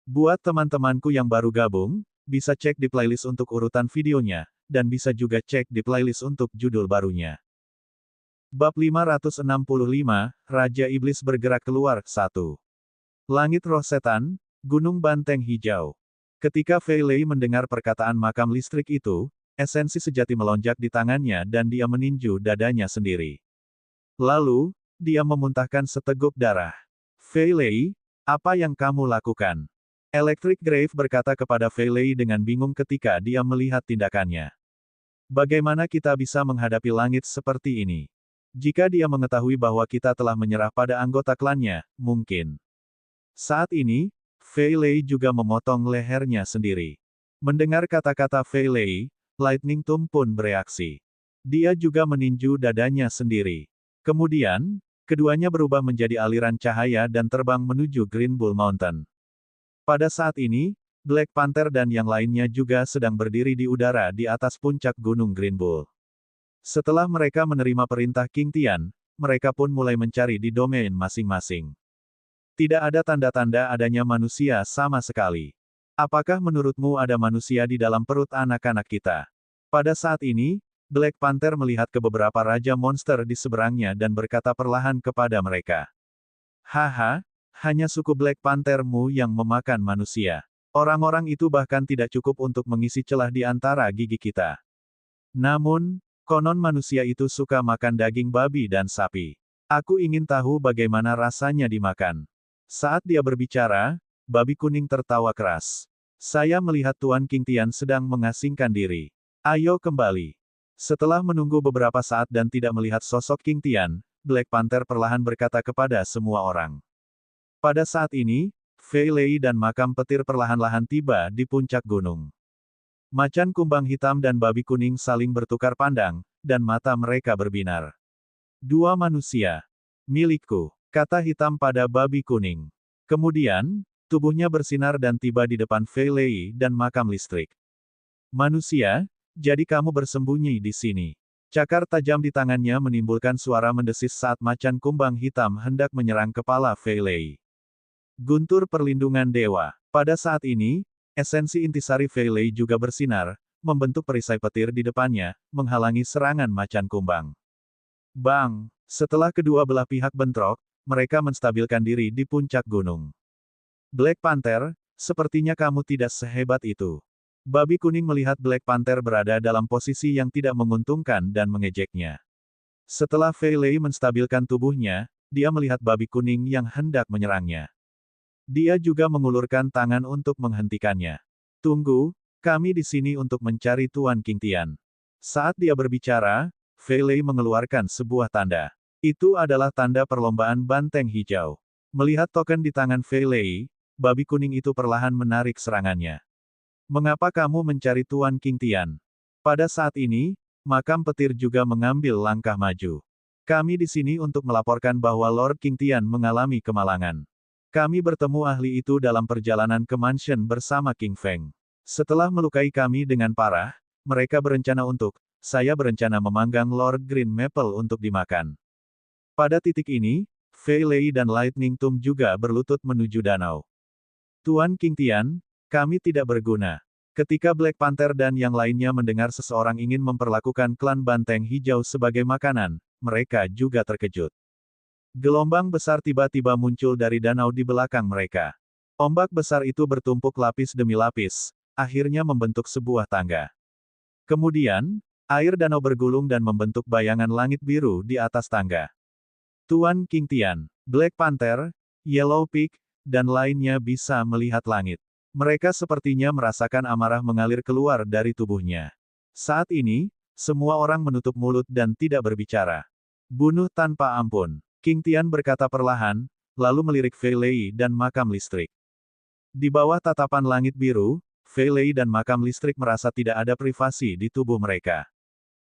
Buat teman-temanku yang baru gabung, bisa cek di playlist untuk urutan videonya, dan bisa juga cek di playlist untuk judul barunya. Bab 565, Raja Iblis bergerak keluar, 1. Langit Roh Setan, Gunung Banteng Hijau. Ketika Fei Lei mendengar perkataan makam listrik itu, esensi sejati melonjak di tangannya dan dia meninju dadanya sendiri. Lalu, dia memuntahkan seteguk darah. Fei Lei, apa yang kamu lakukan? Electric Grave berkata kepada Fei Lei dengan bingung ketika dia melihat tindakannya. Bagaimana kita bisa menghadapi langit seperti ini? Jika dia mengetahui bahwa kita telah menyerah pada anggota klannya, mungkin. Saat ini, Fei Lei juga memotong lehernya sendiri. Mendengar kata-kata Fei Lei, Lightning Tomb pun bereaksi. Dia juga meninju dadanya sendiri. Kemudian, keduanya berubah menjadi aliran cahaya dan terbang menuju Green Bull Mountain. Pada saat ini, Black Panther dan yang lainnya juga sedang berdiri di udara di atas puncak Gunung Green Bull. Setelah mereka menerima perintah King Tian, mereka pun mulai mencari di domain masing-masing. Tidak ada tanda-tanda adanya manusia sama sekali. Apakah menurutmu ada manusia di dalam perut anak-anak kita? Pada saat ini, Black Panther melihat ke beberapa raja monster di seberangnya dan berkata perlahan kepada mereka. Haha, hanya suku Black Panther-mu yang memakan manusia. Orang-orang itu bahkan tidak cukup untuk mengisi celah di antara gigi kita. Namun, konon manusia itu suka makan daging babi dan sapi. Aku ingin tahu bagaimana rasanya dimakan. Saat dia berbicara, babi kuning tertawa keras. Saya melihat Tuan King Tian sedang mengasingkan diri. Ayo kembali. Setelah menunggu beberapa saat dan tidak melihat sosok King Tian, Black Panther perlahan berkata kepada semua orang. Pada saat ini, Fei Lei dan makam petir perlahan-lahan tiba di puncak gunung. Macan kumbang hitam dan babi kuning saling bertukar pandang, dan mata mereka berbinar. Dua manusia. Milikku, kata hitam pada babi kuning. Kemudian, tubuhnya bersinar dan tiba di depan Fei Lei dan makam listrik. Manusia, jadi kamu bersembunyi di sini. Cakar tajam di tangannya menimbulkan suara mendesis saat macan kumbang hitam hendak menyerang kepala Fei Lei. Guntur perlindungan dewa. Pada saat ini, esensi intisari Fei Lei juga bersinar, membentuk perisai petir di depannya, menghalangi serangan macan kumbang. Bang! Setelah kedua belah pihak bentrok, mereka menstabilkan diri di puncak gunung. Black Panther, sepertinya kamu tidak sehebat itu. Babi kuning melihat Black Panther berada dalam posisi yang tidak menguntungkan dan mengejeknya. Setelah Fei Lei menstabilkan tubuhnya, dia melihat babi kuning yang hendak menyerangnya. Dia juga mengulurkan tangan untuk menghentikannya. Tunggu, kami di sini untuk mencari Tuan King Tian. Saat dia berbicara, Fei Lei mengeluarkan sebuah tanda. Itu adalah tanda perlombaan banteng hijau. Melihat token di tangan Fei Lei, babi kuning itu perlahan menarik serangannya. Mengapa kamu mencari Tuan King Tian? Pada saat ini, makam petir juga mengambil langkah maju. Kami di sini untuk melaporkan bahwa Lord King Tian mengalami kemalangan. Kami bertemu ahli itu dalam perjalanan ke mansion bersama King Feng. Setelah melukai kami dengan parah, mereka berencana saya berencana memanggang Lord Green Maple untuk dimakan. Pada titik ini, Fei Lei dan Lightning Tomb juga berlutut menuju danau. Tuan King Tian, kami tidak berguna. Ketika Black Panther dan yang lainnya mendengar seseorang ingin memperlakukan klan Banteng Hijau sebagai makanan, mereka juga terkejut. Gelombang besar tiba-tiba muncul dari danau di belakang mereka. Ombak besar itu bertumpuk lapis demi lapis, akhirnya membentuk sebuah tangga. Kemudian, air danau bergulung dan membentuk bayangan langit biru di atas tangga. Tuan King Tian, Black Panther, Yellow Peak, dan lainnya bisa melihat langit. Mereka sepertinya merasakan amarah mengalir keluar dari tubuhnya. Saat ini, semua orang menutup mulut dan tidak berbicara. Bunuh tanpa ampun. King Tian berkata perlahan, lalu melirik Fei Lei dan makam listrik. Di bawah tatapan langit biru, Fei Lei dan makam listrik merasa tidak ada privasi di tubuh mereka.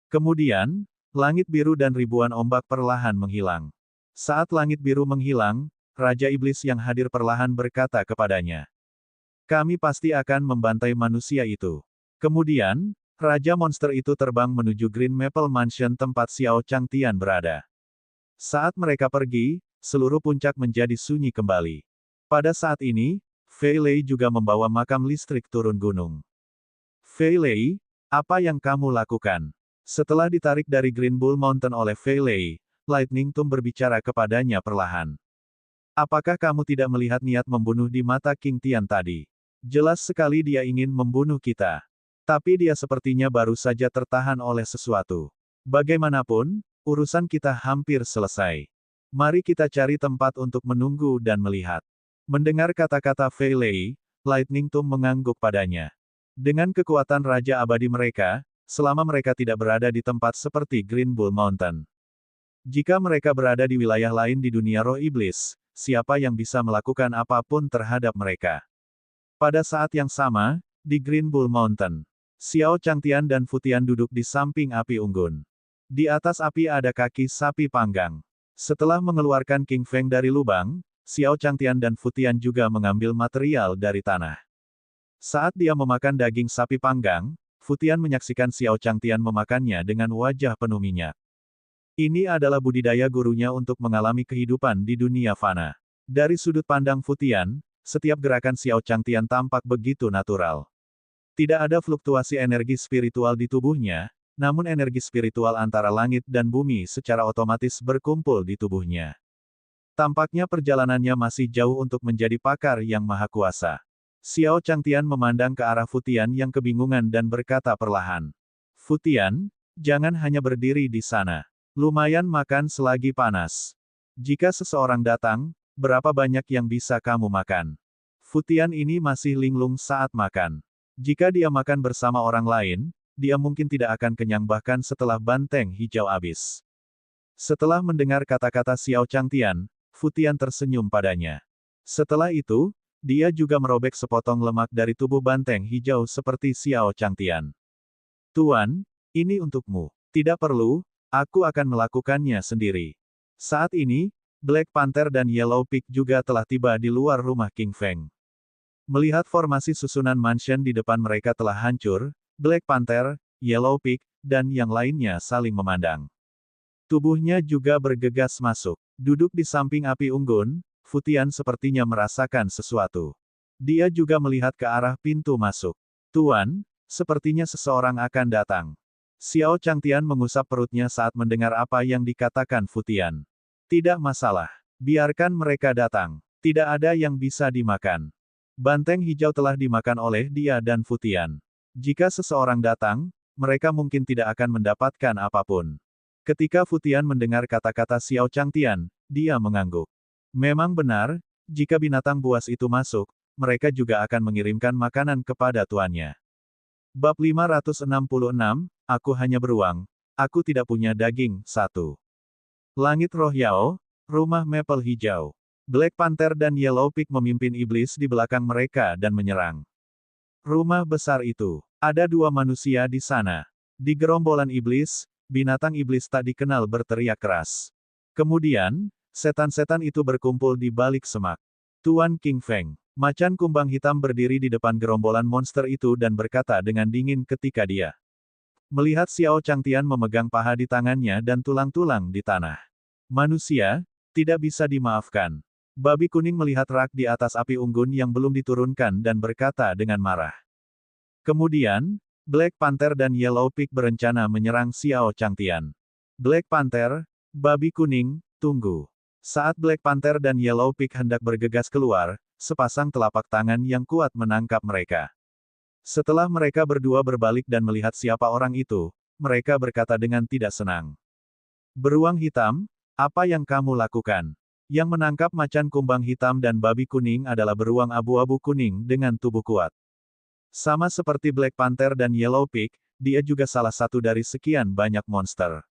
Kemudian, langit biru dan ribuan ombak perlahan menghilang. Saat langit biru menghilang, Raja Iblis yang hadir perlahan berkata kepadanya. Kami pasti akan membantai manusia itu. Kemudian, Raja Monster itu terbang menuju Green Maple Mansion tempat Xiao Chang Tian berada. Saat mereka pergi, seluruh puncak menjadi sunyi kembali. Pada saat ini, Fei Lei juga membawa makam listrik turun gunung. Fei Lei, apa yang kamu lakukan? Setelah ditarik dari Green Bull Mountain oleh Fei Lei, Lightning Tomb berbicara kepadanya perlahan. Apakah kamu tidak melihat niat membunuh di mata King Tian tadi? Jelas sekali dia ingin membunuh kita. Tapi dia sepertinya baru saja tertahan oleh sesuatu. Bagaimanapun, urusan kita hampir selesai. Mari kita cari tempat untuk menunggu dan melihat. Mendengar kata-kata Fei Lei, Lightning Tomb mengangguk padanya. Dengan kekuatan Raja Abadi mereka, selama mereka tidak berada di tempat seperti Green Bull Mountain. Jika mereka berada di wilayah lain di dunia roh iblis, siapa yang bisa melakukan apapun terhadap mereka? Pada saat yang sama, di Green Bull Mountain, Xiao Changtian dan Futian duduk di samping api unggun. Di atas api ada kaki sapi panggang. Setelah mengeluarkan King Feng dari lubang, Xiao Changtian dan Futian juga mengambil material dari tanah. Saat dia memakan daging sapi panggang, Futian menyaksikan Xiao Changtian memakannya dengan wajah penuh minyak. Ini adalah budidaya gurunya untuk mengalami kehidupan di dunia fana. Dari sudut pandang Futian, setiap gerakan Xiao Changtian tampak begitu natural. Tidak ada fluktuasi energi spiritual di tubuhnya, namun energi spiritual antara langit dan bumi secara otomatis berkumpul di tubuhnya. Tampaknya perjalanannya masih jauh untuk menjadi pakar yang maha kuasa. Xiao Changtian memandang ke arah Futian yang kebingungan dan berkata perlahan. Futian, jangan hanya berdiri di sana. Lumayan makan selagi panas. Jika seseorang datang, berapa banyak yang bisa kamu makan? Futian ini masih linglung saat makan. Jika dia makan bersama orang lain, dia mungkin tidak akan kenyang bahkan setelah banteng hijau habis. Setelah mendengar kata-kata Xiao Changtian, Futian tersenyum padanya. Setelah itu, dia juga merobek sepotong lemak dari tubuh banteng hijau seperti Xiao Changtian. Tuan, ini untukmu. Tidak perlu, aku akan melakukannya sendiri. Saat ini, Black Panther dan Yellow Pig juga telah tiba di luar rumah King Feng. Melihat formasi susunan mansion di depan mereka telah hancur, Black Panther, Yellow Pig, dan yang lainnya saling memandang. Tubuhnya juga bergegas masuk. Duduk di samping api unggun, Futian sepertinya merasakan sesuatu. Dia juga melihat ke arah pintu masuk. Tuan, sepertinya seseorang akan datang. Xiao Changtian mengusap perutnya saat mendengar apa yang dikatakan Futian. Tidak masalah. Biarkan mereka datang. Tidak ada yang bisa dimakan. Banteng hijau telah dimakan oleh dia dan Futian. Jika seseorang datang, mereka mungkin tidak akan mendapatkan apapun. Ketika Futian mendengar kata-kata Xiao Changtian, dia mengangguk. Memang benar, jika binatang buas itu masuk, mereka juga akan mengirimkan makanan kepada tuannya. Bab 566, Aku hanya beruang, aku tidak punya daging, 1. Langit Roh Yao, rumah Maple Hijau. Black Panther dan Yellow Pig memimpin iblis di belakang mereka dan menyerang. Rumah besar itu, ada 2 manusia di sana. Di gerombolan iblis, binatang iblis tak dikenal berteriak keras. Kemudian, setan-setan itu berkumpul di balik semak. Tuan King Feng, macan kumbang hitam berdiri di depan gerombolan monster itu dan berkata dengan dingin ketika dia melihat Xiao Changtian memegang paha di tangannya dan tulang-tulang di tanah. Manusia, tidak bisa dimaafkan. Babi kuning melihat rak di atas api unggun yang belum diturunkan dan berkata dengan marah. Kemudian, Black Panther dan Yellow Pig berencana menyerang Xiao Changtian. Black Panther, babi kuning, tunggu. Saat Black Panther dan Yellow Pig hendak bergegas keluar, sepasang telapak tangan yang kuat menangkap mereka. Setelah mereka berdua berbalik dan melihat siapa orang itu, mereka berkata dengan tidak senang. Beruang hitam, apa yang kamu lakukan? Yang menangkap macan kumbang hitam dan babi kuning adalah beruang abu-abu kuning dengan tubuh kuat. Sama seperti Black Panther dan Yellow Pig, dia juga salah satu dari sekian banyak monster.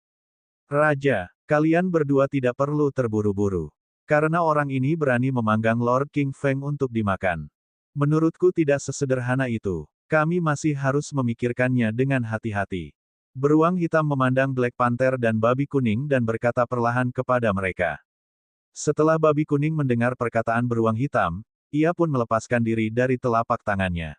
Raja, kalian berdua tidak perlu terburu-buru. Karena orang ini berani memanggang Lord King Feng untuk dimakan. Menurutku tidak sesederhana itu. Kami masih harus memikirkannya dengan hati-hati. Beruang hitam memandang Black Panther dan babi kuning dan berkata perlahan kepada mereka. Setelah babi kuning mendengar perkataan beruang hitam, ia pun melepaskan diri dari telapak tangannya.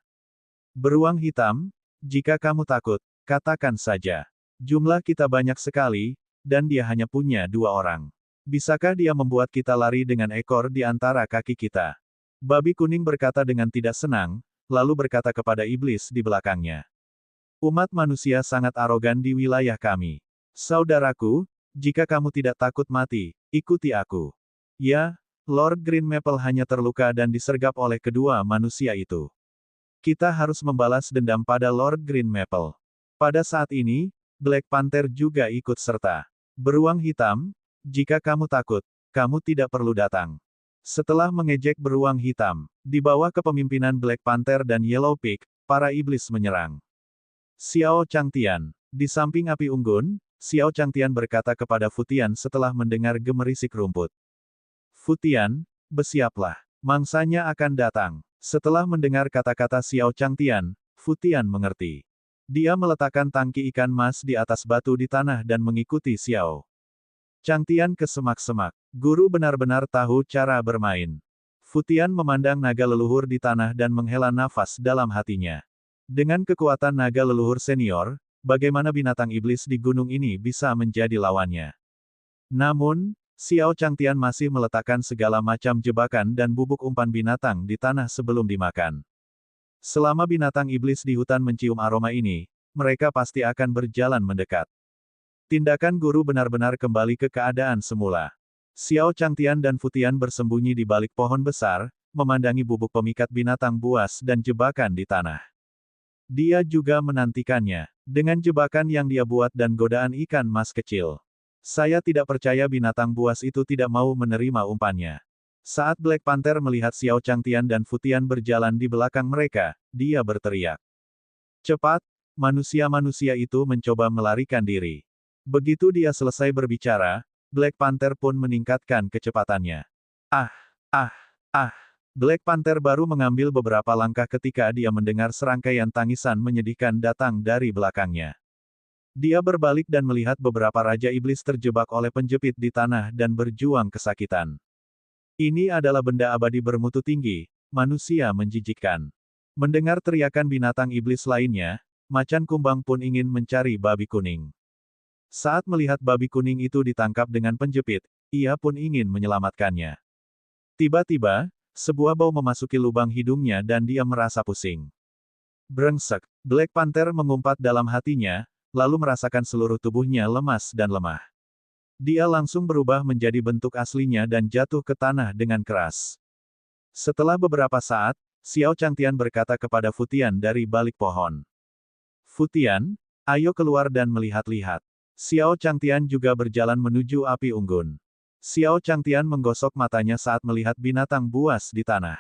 Beruang hitam, jika kamu takut, katakan saja. Jumlah kita banyak sekali, dan dia hanya punya 2 orang. Bisakah dia membuat kita lari dengan ekor di antara kaki kita? Babi kuning berkata dengan tidak senang, lalu berkata kepada iblis di belakangnya. Umat manusia sangat arogan di wilayah kami. Saudaraku, jika kamu tidak takut mati, ikuti aku. Ya, Lord Green Maple hanya terluka dan disergap oleh kedua manusia itu. Kita harus membalas dendam pada Lord Green Maple. Pada saat ini, Black Panther juga ikut serta. Beruang hitam, jika kamu takut, kamu tidak perlu datang. Setelah mengejek beruang hitam, di bawah kepemimpinan Black Panther dan Yellow Pig, para iblis menyerang. Xiao Changtian. Di samping api unggun, Xiao Changtian berkata kepada Futian setelah mendengar gemerisik rumput. Futian, bersiaplah. Mangsanya akan datang. Setelah mendengar kata-kata Xiao Changtian, Futian mengerti. Dia meletakkan tangki ikan mas di atas batu di tanah dan mengikuti Xiao Changtian ke semak-semak. Guru benar-benar tahu cara bermain. Futian memandang naga leluhur di tanah dan menghela nafas dalam hatinya. Dengan kekuatan naga leluhur senior, bagaimana binatang iblis di gunung ini bisa menjadi lawannya? Namun, Xiao Changtian masih meletakkan segala macam jebakan dan bubuk umpan binatang di tanah sebelum dimakan. Selama binatang iblis di hutan mencium aroma ini, mereka pasti akan berjalan mendekat. Tindakan guru benar-benar kembali ke keadaan semula. Xiao Changtian dan Futian bersembunyi di balik pohon besar, memandangi bubuk pemikat binatang buas dan jebakan di tanah. Dia juga menantikannya, dengan jebakan yang dia buat dan godaan ikan mas kecil. Saya tidak percaya binatang buas itu tidak mau menerima umpannya. Saat Black Panther melihat Xiao Changtian dan Futian berjalan di belakang mereka, dia berteriak. Cepat, manusia-manusia itu mencoba melarikan diri. Begitu dia selesai berbicara, Black Panther pun meningkatkan kecepatannya. Ah, ah, ah. Black Panther baru mengambil beberapa langkah ketika dia mendengar serangkaian tangisan menyedihkan datang dari belakangnya. Dia berbalik dan melihat beberapa raja iblis terjebak oleh penjepit di tanah dan berjuang kesakitan. Ini adalah benda abadi bermutu tinggi, manusia menjijikkan. Mendengar teriakan binatang iblis lainnya, macan kumbang pun ingin mencari babi kuning. Saat melihat babi kuning itu ditangkap dengan penjepit, ia pun ingin menyelamatkannya. Tiba-tiba, sebuah bau memasuki lubang hidungnya dan dia merasa pusing. Brengsek, Black Panther mengumpat dalam hatinya, lalu merasakan seluruh tubuhnya lemas dan lemah. Dia langsung berubah menjadi bentuk aslinya dan jatuh ke tanah dengan keras. Setelah beberapa saat, Xiao Changtian berkata kepada Futian dari balik pohon. Futian, ayo keluar dan melihat-lihat. Xiao Changtian juga berjalan menuju api unggun. Xiao Changtian menggosok matanya saat melihat binatang buas di tanah.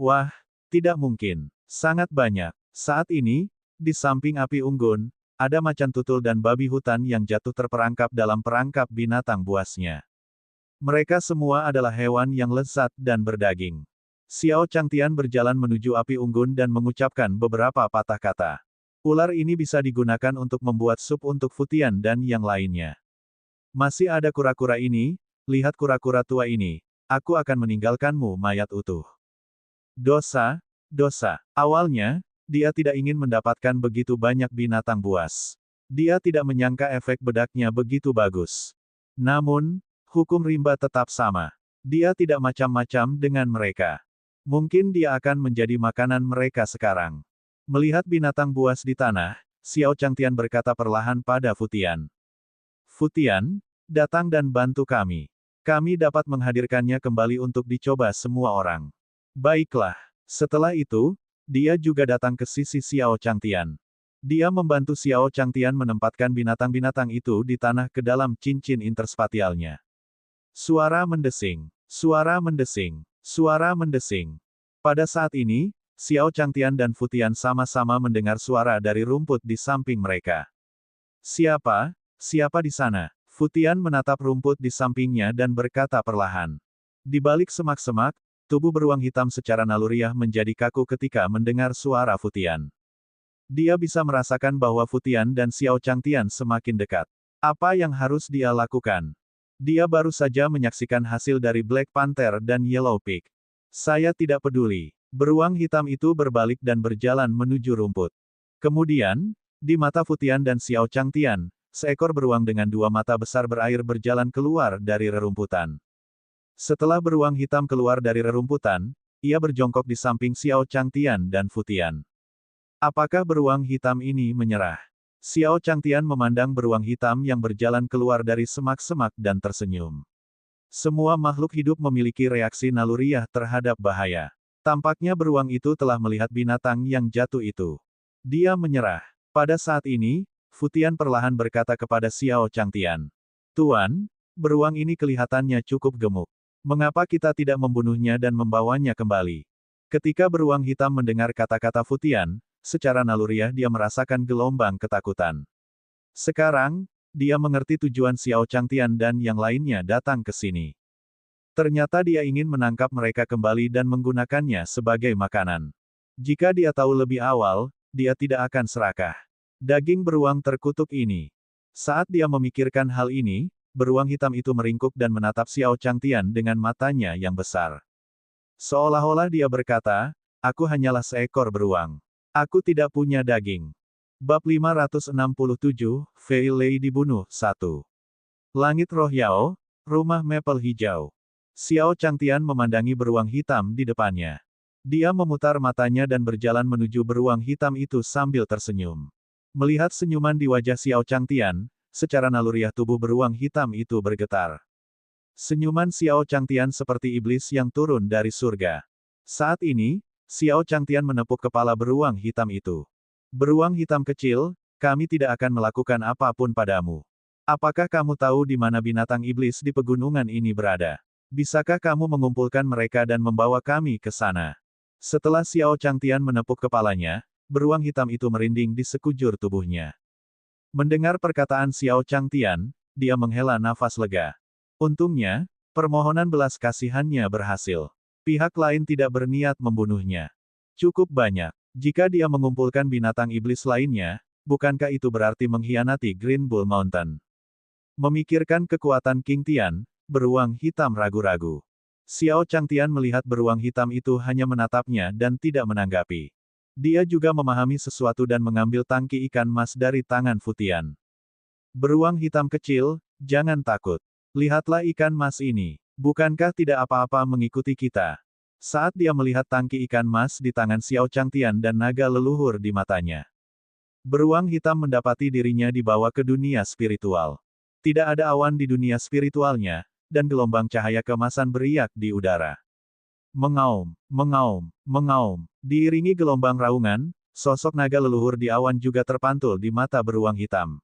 Wah, tidak mungkin. Sangat banyak. Saat ini, di samping api unggun, ada macan tutul dan babi hutan yang jatuh terperangkap dalam perangkap binatang buasnya. Mereka semua adalah hewan yang lezat dan berdaging. Xiao Changtian berjalan menuju api unggun dan mengucapkan beberapa patah kata. Ular ini bisa digunakan untuk membuat sup untuk Futian dan yang lainnya. Masih ada kura-kura ini, lihat kura-kura tua ini, aku akan meninggalkanmu mayat utuh. Dosa, dosa. Awalnya, dia tidak ingin mendapatkan begitu banyak binatang buas. Dia tidak menyangka efek bedaknya begitu bagus. Namun, hukum rimba tetap sama. Dia tidak macam-macam dengan mereka. Mungkin dia akan menjadi makanan mereka sekarang. Melihat binatang buas di tanah, Xiao Changtian berkata perlahan pada Futian. Futian, datang dan bantu kami. Kami dapat menghadirkannya kembali untuk dicoba semua orang. Baiklah. Setelah itu, dia juga datang ke sisi Xiao Changtian. Dia membantu Xiao Changtian menempatkan binatang-binatang itu di tanah ke dalam cincin interspatialnya. Suara mendesing. Suara mendesing. Suara mendesing. Pada saat ini, Xiao Changtian dan Futian sama-sama mendengar suara dari rumput di samping mereka. Siapa? Siapa di sana? Futian menatap rumput di sampingnya dan berkata perlahan. Di balik semak-semak, tubuh beruang hitam secara naluriah menjadi kaku ketika mendengar suara Futian. Dia bisa merasakan bahwa Futian dan Xiao Changtian semakin dekat. Apa yang harus dia lakukan? Dia baru saja menyaksikan hasil dari Black Panther dan Yellow Pig. Saya tidak peduli. Beruang hitam itu berbalik dan berjalan menuju rumput. Kemudian, di mata Futian dan Xiao Changtian, seekor beruang dengan dua mata besar berair berjalan keluar dari rerumputan. Setelah beruang hitam keluar dari rerumputan, ia berjongkok di samping Xiao Changtian dan Futian. Apakah beruang hitam ini menyerah? Xiao Changtian memandang beruang hitam yang berjalan keluar dari semak-semak dan tersenyum. Semua makhluk hidup memiliki reaksi naluriah terhadap bahaya. Tampaknya beruang itu telah melihat binatang yang jatuh itu. Dia menyerah. Pada saat ini, Futian perlahan berkata kepada Xiao Changtian. Tuan, beruang ini kelihatannya cukup gemuk. Mengapa kita tidak membunuhnya dan membawanya kembali? Ketika beruang hitam mendengar kata-kata Futian, secara naluriah dia merasakan gelombang ketakutan. Sekarang, dia mengerti tujuan Xiao Changtian dan yang lainnya datang ke sini. Ternyata dia ingin menangkap mereka kembali dan menggunakannya sebagai makanan. Jika dia tahu lebih awal, dia tidak akan serakah. Daging beruang terkutuk ini. Saat dia memikirkan hal ini, beruang hitam itu meringkuk dan menatap Xiao Changtian dengan matanya yang besar. Seolah-olah dia berkata, aku hanyalah seekor beruang. Aku tidak punya daging. Bab 567, Fei Lei dibunuh, 1. Langit Roh Yao, rumah Maple hijau. Xiao Changtian memandangi beruang hitam di depannya. Dia memutar matanya dan berjalan menuju beruang hitam itu sambil tersenyum. Melihat senyuman di wajah Xiao Changtian, secara naluriah tubuh beruang hitam itu bergetar. Senyuman Xiao Changtian seperti iblis yang turun dari surga. Saat ini, Xiao Changtian menepuk kepala beruang hitam itu. Beruang hitam kecil, kami tidak akan melakukan apapun padamu. Apakah kamu tahu di mana binatang iblis di pegunungan ini berada? Bisakah kamu mengumpulkan mereka dan membawa kami ke sana? Setelah Xiao Changtian menepuk kepalanya, beruang hitam itu merinding di sekujur tubuhnya. Mendengar perkataan Xiao Changtian, dia menghela nafas lega. Untungnya, permohonan belas kasihannya berhasil. Pihak lain tidak berniat membunuhnya. Cukup banyak. Jika dia mengumpulkan binatang iblis lainnya, bukankah itu berarti mengkhianati Green Bull Mountain? Memikirkan kekuatan King Tian, beruang hitam ragu-ragu. Xiao Changtian melihat beruang hitam itu hanya menatapnya dan tidak menanggapi. Dia juga memahami sesuatu dan mengambil tangki ikan mas dari tangan Futian. Beruang hitam kecil, jangan takut. Lihatlah ikan mas ini. Bukankah tidak apa-apa mengikuti kita? Saat dia melihat tangki ikan mas di tangan Xiao Changtian dan naga leluhur di matanya. Beruang hitam mendapati dirinya dibawa ke dunia spiritual. Tidak ada awan di dunia spiritualnya, dan gelombang cahaya keemasan beriak di udara. Mengaum, mengaum, mengaum. Diiringi gelombang raungan, sosok naga leluhur di awan juga terpantul di mata beruang hitam.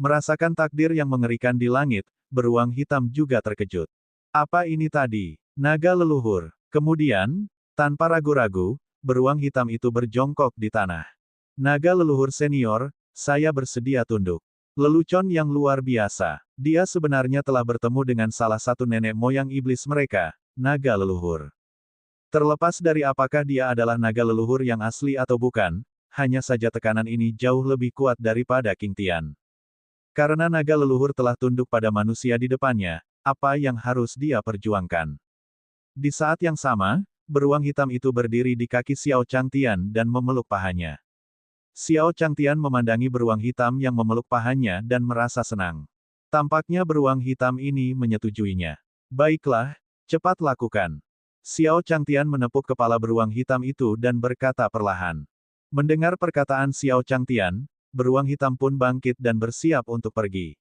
Merasakan takdir yang mengerikan di langit, beruang hitam juga terkejut. Apa ini tadi? Naga leluhur. Kemudian, tanpa ragu-ragu, beruang hitam itu berjongkok di tanah. Naga leluhur senior, saya bersedia tunduk. Lelucon yang luar biasa. Dia sebenarnya telah bertemu dengan salah satu nenek moyang iblis mereka, naga leluhur. Terlepas dari apakah dia adalah naga leluhur yang asli atau bukan, hanya saja tekanan ini jauh lebih kuat daripada King Tian. Karena naga leluhur telah tunduk pada manusia di depannya, apa yang harus dia perjuangkan? Di saat yang sama, beruang hitam itu berdiri di kaki Xiao Changtian dan memeluk pahanya. Xiao Changtian memandangi beruang hitam yang memeluk pahanya dan merasa senang. Tampaknya beruang hitam ini menyetujuinya. Baiklah, cepat lakukan. Xiao Changtian menepuk kepala beruang hitam itu dan berkata perlahan. Mendengar perkataan Xiao Changtian, beruang hitam pun bangkit dan bersiap untuk pergi.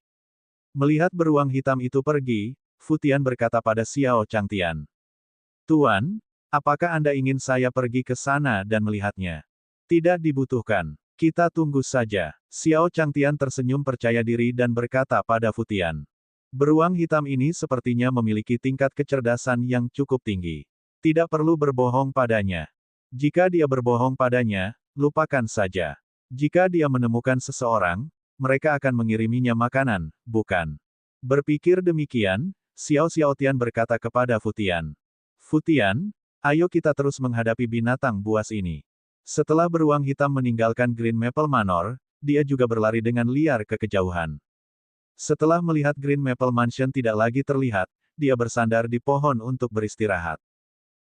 Melihat beruang hitam itu pergi, Futian berkata pada Xiao Changtian. Tuan, apakah Anda ingin saya pergi ke sana dan melihatnya? Tidak dibutuhkan. Kita tunggu saja. Xiao Changtian tersenyum percaya diri dan berkata pada Futian. Beruang hitam ini sepertinya memiliki tingkat kecerdasan yang cukup tinggi. Tidak perlu berbohong padanya. Jika dia berbohong padanya, lupakan saja. Jika dia menemukan seseorang, mereka akan mengiriminya makanan, bukan? Berpikir demikian, Xiao Xiaotian berkata kepada Futian. Futian, ayo kita terus menghadapi binatang buas ini. Setelah beruang hitam meninggalkan Green Maple Manor, dia juga berlari dengan liar ke kejauhan. Setelah melihat Green Maple Mansion tidak lagi terlihat, dia bersandar di pohon untuk beristirahat.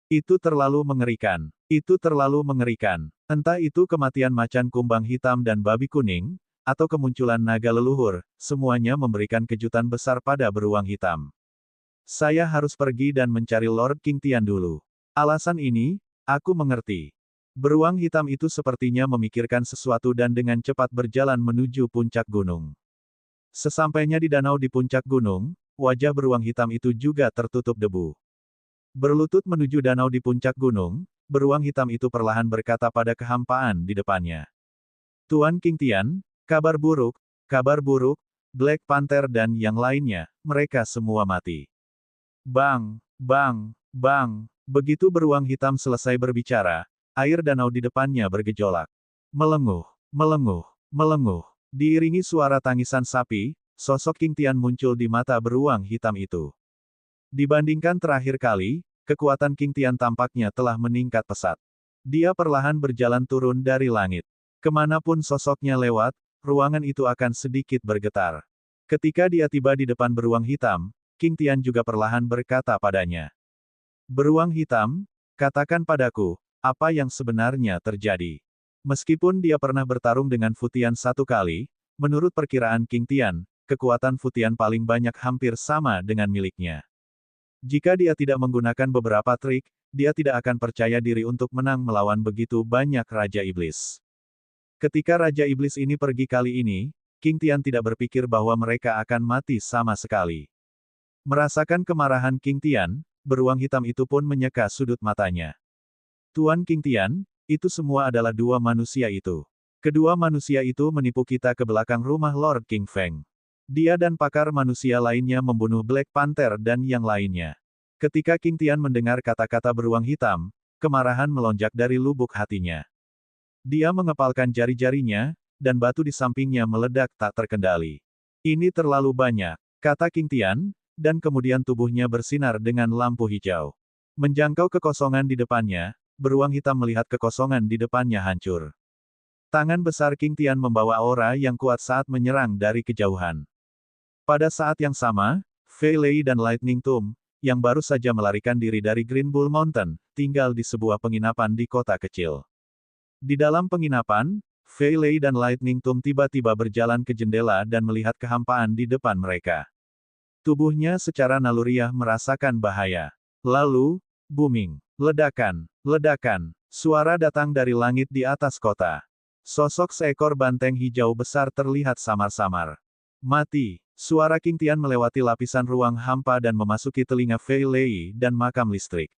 Itu terlalu mengerikan. Itu terlalu mengerikan. Entah itu kematian macan kumbang hitam dan babi kuning, atau kemunculan naga leluhur, semuanya memberikan kejutan besar pada beruang hitam. Saya harus pergi dan mencari Lord King Tian dulu. Alasan ini, aku mengerti. Beruang hitam itu sepertinya memikirkan sesuatu dan dengan cepat berjalan menuju puncak gunung. Sesampainya di danau di puncak gunung, wajah beruang hitam itu juga tertutup debu. Berlutut menuju danau di puncak gunung, beruang hitam itu perlahan berkata pada kehampaan di depannya. Tuan King Tian, kabar buruk, Black Panther dan yang lainnya, mereka semua mati. Bang, bang, bang, begitu beruang hitam selesai berbicara, air danau di depannya bergejolak. Melenguh, melenguh, melenguh. Diiringi suara tangisan sapi, sosok King Tian muncul di mata beruang hitam itu. Dibandingkan terakhir kali, kekuatan King Tian tampaknya telah meningkat pesat. Dia perlahan berjalan turun dari langit. Kemanapun sosoknya lewat, ruangan itu akan sedikit bergetar. Ketika dia tiba di depan beruang hitam, King Tian juga perlahan berkata padanya. Beruang hitam, katakan padaku, apa yang sebenarnya terjadi? Meskipun dia pernah bertarung dengan Futian 1 kali, menurut perkiraan King Tian, kekuatan Futian paling banyak hampir sama dengan miliknya. Jika dia tidak menggunakan beberapa trik, dia tidak akan percaya diri untuk menang melawan begitu banyak Raja Iblis. Ketika Raja Iblis ini pergi kali ini, King Tian tidak berpikir bahwa mereka akan mati sama sekali. Merasakan kemarahan King Tian, beruang hitam itu pun menyeka sudut matanya. Tuan King Tian, itu semua adalah dua manusia itu. Kedua manusia itu menipu kita ke belakang rumah Lord King Feng. Dia dan pakar manusia lainnya membunuh Black Panther dan yang lainnya. Ketika King Tian mendengar kata-kata beruang hitam, kemarahan melonjak dari lubuk hatinya. Dia mengepalkan jari-jarinya, dan batu di sampingnya meledak tak terkendali. Ini terlalu banyak, kata King Tian, dan kemudian tubuhnya bersinar dengan lampu hijau. Menjangkau kekosongan di depannya, beruang hitam melihat kekosongan di depannya hancur. Tangan besar King Tian membawa aura yang kuat saat menyerang dari kejauhan. Pada saat yang sama, Fei Lei dan Lightning Tomb, yang baru saja melarikan diri dari Green Bull Mountain, tinggal di sebuah penginapan di kota kecil. Di dalam penginapan, Fei Lei dan Lightning Tomb tiba-tiba berjalan ke jendela dan melihat kehampaan di depan mereka. Tubuhnya secara naluriah merasakan bahaya. Lalu, booming. Ledakan, ledakan, suara datang dari langit di atas kota. Sosok seekor banteng hijau besar terlihat samar-samar. Mati, suara King Tian melewati lapisan ruang hampa dan memasuki telinga Fei Lei dan makam listrik.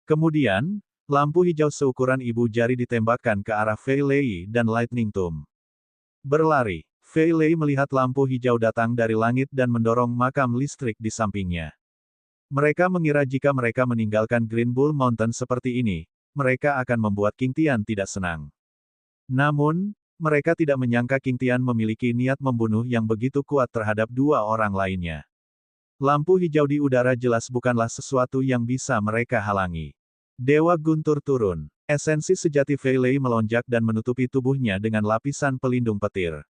Kemudian, lampu hijau seukuran ibu jari ditembakkan ke arah Fei Lei dan Lightning Tomb. Berlari, Fei Lei melihat lampu hijau datang dari langit dan mendorong makam listrik di sampingnya. Mereka mengira jika mereka meninggalkan Green Bull Mountain seperti ini, mereka akan membuat King Tian tidak senang. Namun, mereka tidak menyangka King Tian memiliki niat membunuh yang begitu kuat terhadap dua orang lainnya. Lampu hijau di udara jelas bukanlah sesuatu yang bisa mereka halangi. Dewa Guntur turun. Esensi sejati Fei Lei melonjak dan menutupi tubuhnya dengan lapisan pelindung petir.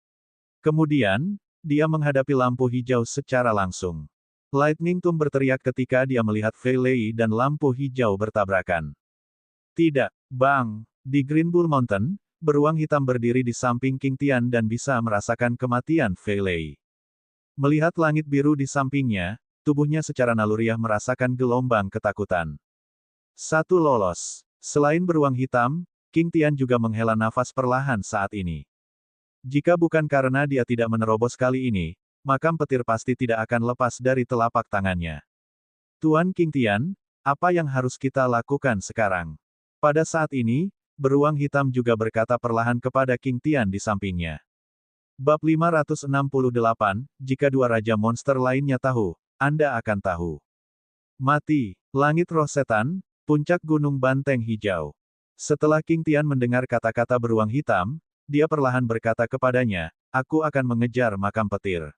Kemudian, dia menghadapi lampu hijau secara langsung. Lightning Tomb berteriak ketika dia melihat Fei Lei dan lampu hijau bertabrakan. Tidak, Bang. Di Green Bull Mountain, beruang hitam berdiri di samping King Tian dan bisa merasakan kematian Fei Lei. Melihat langit biru di sampingnya, tubuhnya secara naluriah merasakan gelombang ketakutan. Satu lolos. Selain beruang hitam, King Tian juga menghela nafas perlahan saat ini. Jika bukan karena dia tidak menerobos kali ini, makam petir pasti tidak akan lepas dari telapak tangannya. Tuan King Tian, apa yang harus kita lakukan sekarang? Pada saat ini, beruang hitam juga berkata perlahan kepada King Tian di sampingnya. Bab 568, jika dua raja monster lainnya tahu, Anda akan tahu. Mati, langit roh setan, puncak gunung banteng hijau. Setelah King Tian mendengar kata-kata beruang hitam, dia perlahan berkata kepadanya, aku akan mengejar makam petir.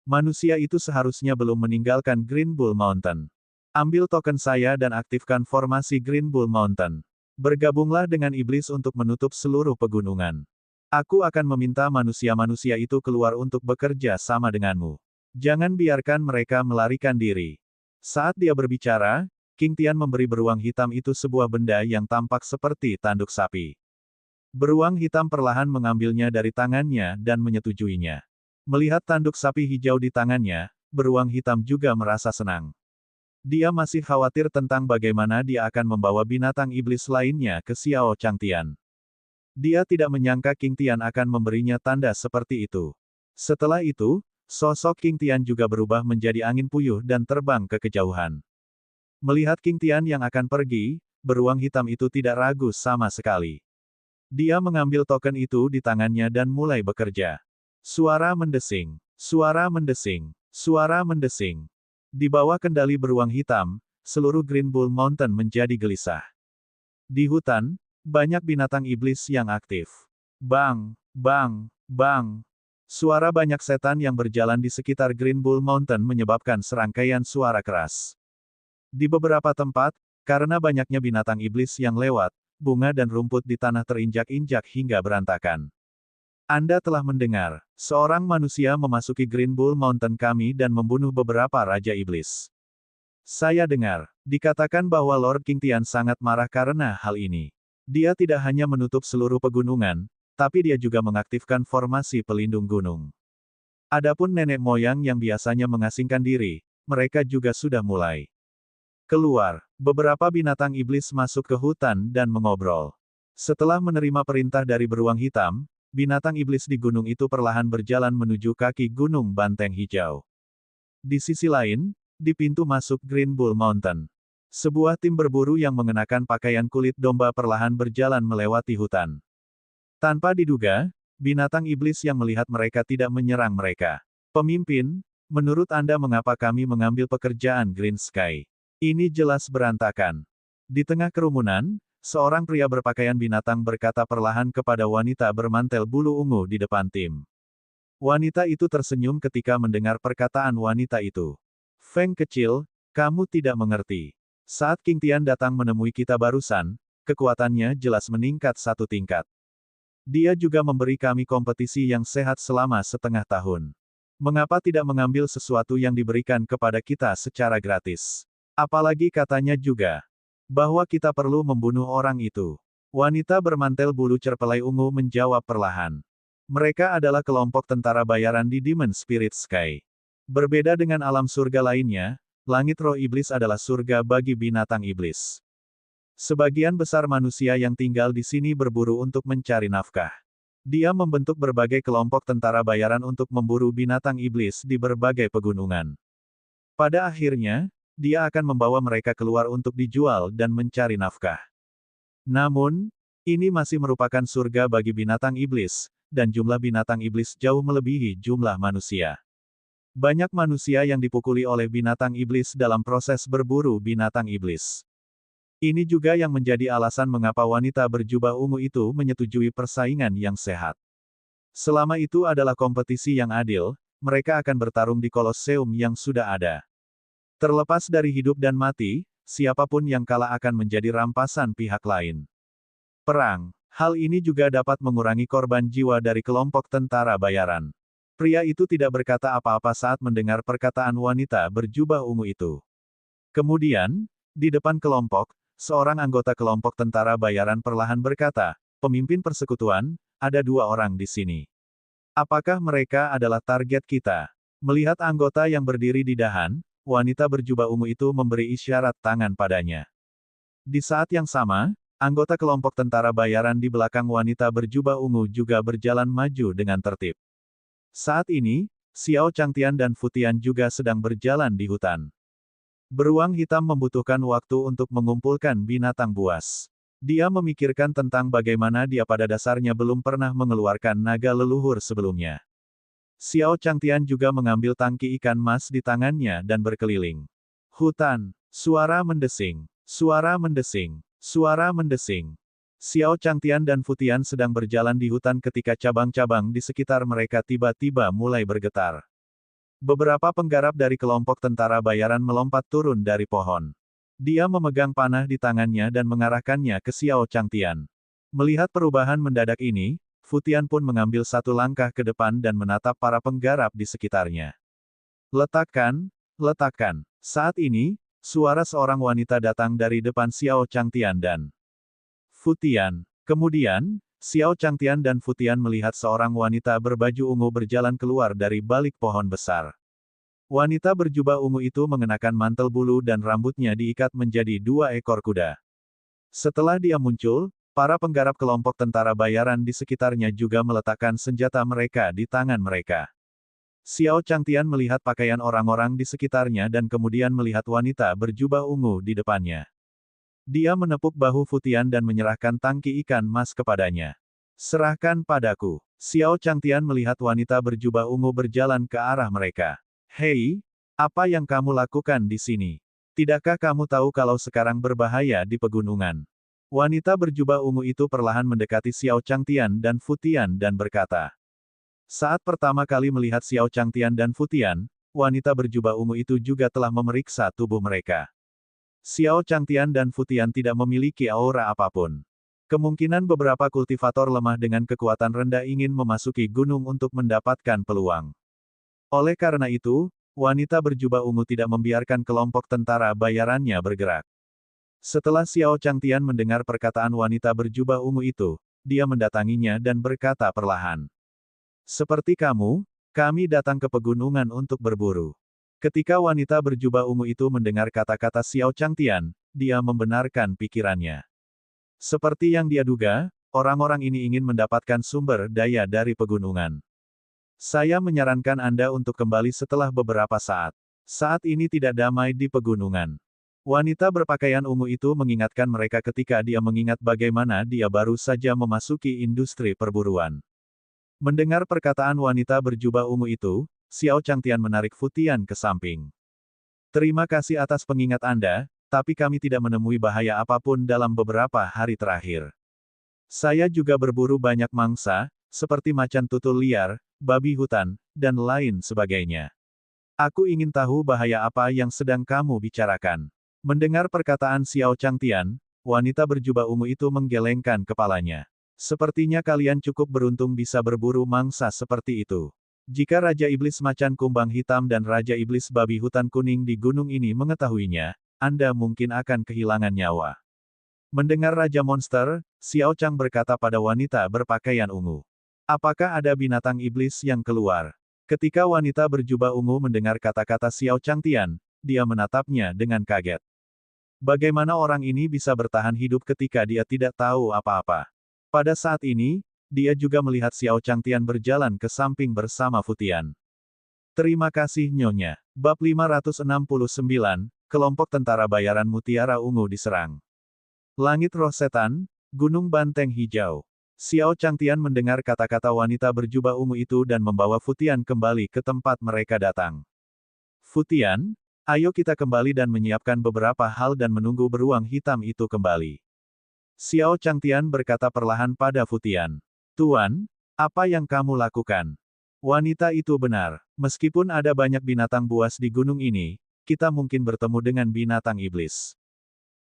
Manusia itu seharusnya belum meninggalkan Green Bull Mountain. Ambil token saya dan aktifkan formasi Green Bull Mountain. Bergabunglah dengan iblis untuk menutup seluruh pegunungan. Aku akan meminta manusia-manusia itu keluar untuk bekerja sama denganmu. Jangan biarkan mereka melarikan diri. Saat dia berbicara, King Tian memberi beruang hitam itu sebuah benda yang tampak seperti tanduk sapi. Beruang hitam perlahan mengambilnya dari tangannya dan menyetujuinya. Melihat tanduk sapi hijau di tangannya, beruang hitam juga merasa senang. Dia masih khawatir tentang bagaimana dia akan membawa binatang iblis lainnya ke Xiao Changtian. Dia tidak menyangka King Tian akan memberinya tanda seperti itu. Setelah itu, sosok King Tian juga berubah menjadi angin puyuh dan terbang ke kejauhan. Melihat King Tian yang akan pergi, beruang hitam itu tidak ragu sama sekali. Dia mengambil token itu di tangannya dan mulai bekerja. Suara mendesing, suara mendesing, suara mendesing. Di bawah kendali beruang hitam, seluruh Green Bull Mountain menjadi gelisah. Di hutan, banyak binatang iblis yang aktif. Bang, bang, bang. Suara banyak setan yang berjalan di sekitar Green Bull Mountain menyebabkan serangkaian suara keras. Di beberapa tempat, karena banyaknya binatang iblis yang lewat, bunga dan rumput di tanah terinjak-injak hingga berantakan. Anda telah mendengar, seorang manusia memasuki Green Bull Mountain kami dan membunuh beberapa raja iblis. Saya dengar, dikatakan bahwa Lord King Tian sangat marah karena hal ini. Dia tidak hanya menutup seluruh pegunungan, tapi dia juga mengaktifkan formasi pelindung gunung. Adapun nenek moyang yang biasanya mengasingkan diri, mereka juga sudah mulai keluar. Beberapa binatang iblis masuk ke hutan dan mengobrol. Setelah menerima perintah dari beruang hitam, binatang iblis di gunung itu perlahan berjalan menuju kaki Gunung Banteng Hijau. Di sisi lain, di pintu masuk Green Bull Mountain, sebuah tim berburu yang mengenakan pakaian kulit domba perlahan berjalan melewati hutan. Tanpa diduga, binatang iblis yang melihat mereka tidak menyerang mereka. Pemimpin, menurut Anda mengapa kami mengambil pekerjaan Green Sky? Ini jelas berantakan. Di tengah kerumunan, seorang pria berpakaian binatang berkata perlahan kepada wanita bermantel bulu ungu di depan tim. Wanita itu tersenyum ketika mendengar perkataan wanita itu. Feng kecil, kamu tidak mengerti. Saat King Tian datang menemui kita barusan, kekuatannya jelas meningkat satu tingkat. Dia juga memberi kami kompetisi yang sehat selama setengah tahun. Mengapa tidak mengambil sesuatu yang diberikan kepada kita secara gratis? Apalagi katanya juga bahwa kita perlu membunuh orang itu. Wanita bermantel bulu cerpelai ungu menjawab perlahan. Mereka adalah kelompok tentara bayaran di Demon Spirit Sky. Berbeda dengan alam surga lainnya, langit roh iblis adalah surga bagi binatang iblis. Sebagian besar manusia yang tinggal di sini berburu untuk mencari nafkah. Dia membentuk berbagai kelompok tentara bayaran untuk memburu binatang iblis di berbagai pegunungan. Pada akhirnya, dia akan membawa mereka keluar untuk dijual dan mencari nafkah. Namun, ini masih merupakan surga bagi binatang iblis, dan jumlah binatang iblis jauh melebihi jumlah manusia. Banyak manusia yang dipukuli oleh binatang iblis dalam proses berburu binatang iblis. Ini juga yang menjadi alasan mengapa wanita berjubah ungu itu menyetujui persaingan yang sehat. Selama itu adalah kompetisi yang adil, mereka akan bertarung di Kolosseum yang sudah ada. Terlepas dari hidup dan mati, siapapun yang kalah akan menjadi rampasan pihak lain. Perang. Hal ini juga dapat mengurangi korban jiwa dari kelompok tentara bayaran. Pria itu tidak berkata apa-apa saat mendengar perkataan wanita berjubah ungu itu. Kemudian, di depan kelompok, seorang anggota kelompok tentara bayaran perlahan berkata, "Pemimpin persekutuan, ada dua orang di sini. Apakah mereka adalah target kita?" Melihat anggota yang berdiri di dahan, wanita berjubah ungu itu memberi isyarat tangan padanya. Di saat yang sama, anggota kelompok tentara bayaran di belakang wanita berjubah ungu juga berjalan maju dengan tertib. Saat ini, Xiao Changtian dan Futian juga sedang berjalan di hutan. Beruang hitam membutuhkan waktu untuk mengumpulkan binatang buas. Dia memikirkan tentang bagaimana dia pada dasarnya belum pernah mengeluarkan naga leluhur sebelumnya. Xiao Changtian juga mengambil tangki ikan mas di tangannya dan berkeliling hutan. Suara mendesing, suara mendesing, suara mendesing. Xiao Changtian dan Futian sedang berjalan di hutan ketika cabang-cabang di sekitar mereka tiba-tiba mulai bergetar. Beberapa penggarap dari kelompok tentara bayaran melompat turun dari pohon. Dia memegang panah di tangannya dan mengarahkannya ke Xiao Changtian. Melihat perubahan mendadak ini, Futian pun mengambil satu langkah ke depan dan menatap para penggarap di sekitarnya. Letakkan, letakkan. Saat ini, suara seorang wanita datang dari depan Xiao Changtian dan Futian. Kemudian, Xiao Changtian dan Futian melihat seorang wanita berbaju ungu berjalan keluar dari balik pohon besar. Wanita berjubah ungu itu mengenakan mantel bulu dan rambutnya diikat menjadi 2 ekor kuda. Setelah dia muncul, para penggarap kelompok tentara bayaran di sekitarnya juga meletakkan senjata mereka di tangan mereka. Xiao Changtian melihat pakaian orang-orang di sekitarnya dan kemudian melihat wanita berjubah ungu di depannya. Dia menepuk bahu Futian dan menyerahkan tangki ikan mas kepadanya. Serahkan padaku. Xiao Changtian melihat wanita berjubah ungu berjalan ke arah mereka. Hei, apa yang kamu lakukan di sini? Tidakkah kamu tahu kalau sekarang berbahaya di pegunungan? Wanita berjubah ungu itu perlahan mendekati Xiao Changtian dan Futian dan berkata. Saat pertama kali melihat Xiao Changtian dan Futian, wanita berjubah ungu itu juga telah memeriksa tubuh mereka. Xiao Changtian dan Futian tidak memiliki aura apapun. Kemungkinan beberapa kultivator lemah dengan kekuatan rendah ingin memasuki gunung untuk mendapatkan peluang. Oleh karena itu, wanita berjubah ungu tidak membiarkan kelompok tentara bayarannya bergerak. Setelah Xiao Changtian mendengar perkataan wanita berjubah ungu itu, dia mendatanginya dan berkata perlahan. Seperti kamu, kami datang ke pegunungan untuk berburu. Ketika wanita berjubah ungu itu mendengar kata-kata Xiao Changtian, dia membenarkan pikirannya. Seperti yang dia duga, orang-orang ini ingin mendapatkan sumber daya dari pegunungan. Saya menyarankan Anda untuk kembali setelah beberapa saat. Saat ini tidak damai di pegunungan. Wanita berpakaian ungu itu mengingatkan mereka ketika dia mengingat bagaimana dia baru saja memasuki industri perburuan. Mendengar perkataan wanita berjubah ungu itu, Xiao Changtian menarik Futian ke samping. Terima kasih atas pengingat Anda, tapi kami tidak menemui bahaya apapun dalam beberapa hari terakhir. Saya juga berburu banyak mangsa, seperti macan tutul liar, babi hutan, dan lain sebagainya. Aku ingin tahu bahaya apa yang sedang kamu bicarakan. Mendengar perkataan Xiao Changtian, wanita berjubah ungu itu menggelengkan kepalanya. Sepertinya kalian cukup beruntung bisa berburu mangsa seperti itu. Jika Raja Iblis Macan Kumbang Hitam dan Raja Iblis Babi Hutan Kuning di gunung ini mengetahuinya, Anda mungkin akan kehilangan nyawa. Mendengar Raja Monster, Xiao Chang berkata pada wanita berpakaian ungu. Apakah ada binatang iblis yang keluar? Ketika wanita berjubah ungu mendengar kata-kata Xiao Changtian, dia menatapnya dengan kaget. Bagaimana orang ini bisa bertahan hidup ketika dia tidak tahu apa-apa? Pada saat ini, dia juga melihat Xiao Changtian berjalan ke samping bersama Futian. Terima kasih Nyonya. Bab 569, Kelompok Tentara Bayaran Mutiara Ungu diserang. Langit Roh Setan, Gunung Banteng Hijau. Xiao Changtian mendengar kata-kata wanita berjubah ungu itu dan membawa Futian kembali ke tempat mereka datang. Futian, ayo kita kembali dan menyiapkan beberapa hal dan menunggu beruang hitam itu kembali. Xiao Changtian berkata perlahan pada Futian. Tuan, apa yang kamu lakukan? Wanita itu benar. Meskipun ada banyak binatang buas di gunung ini, kita mungkin bertemu dengan binatang iblis.